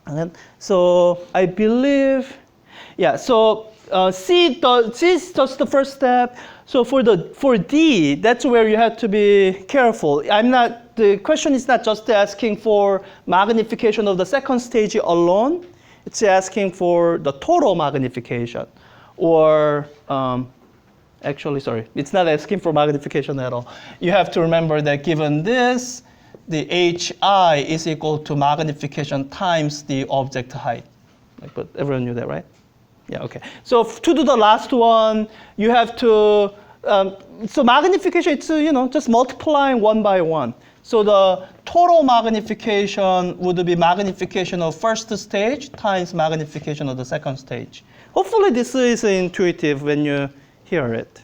And so I believe, yeah, so C is just the first step. So for D, that's where you have to be careful. The question is not just asking for magnification of the second stage alone. It's asking for the total magnification. Or actually, sorry, it's not asking for magnification at all. You have to remember that given this, the HI is equal to magnification times the object height. But everyone knew that, right? Yeah, okay. So to do the last one, you have to, so magnification, it's, just multiplying one by one. So the total magnification would be magnification of first stage times magnification of the second stage. Hopefully this is intuitive when you hear it.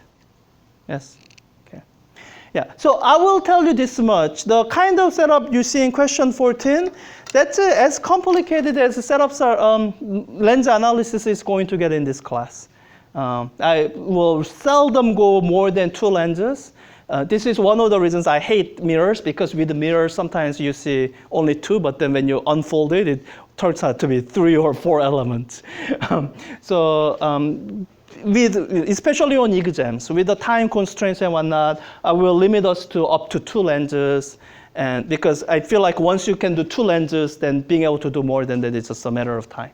Yes? Okay. Yeah, so I will tell you this much. The kind of setup you see in question 14, that's as complicated as the setups are, lens analysis is going to get in this class. I will seldom go more than 2 lenses. This is one of the reasons I hate mirrors, because with the mirror, sometimes you see only 2, but then when you unfold it, it turns out to be 3 or 4 elements. Especially on exams, with the time constraints and whatnot, I will limit us to up to 2 lenses. And because I feel like once you can do 2 lenses, then being able to do more than that is just a matter of time.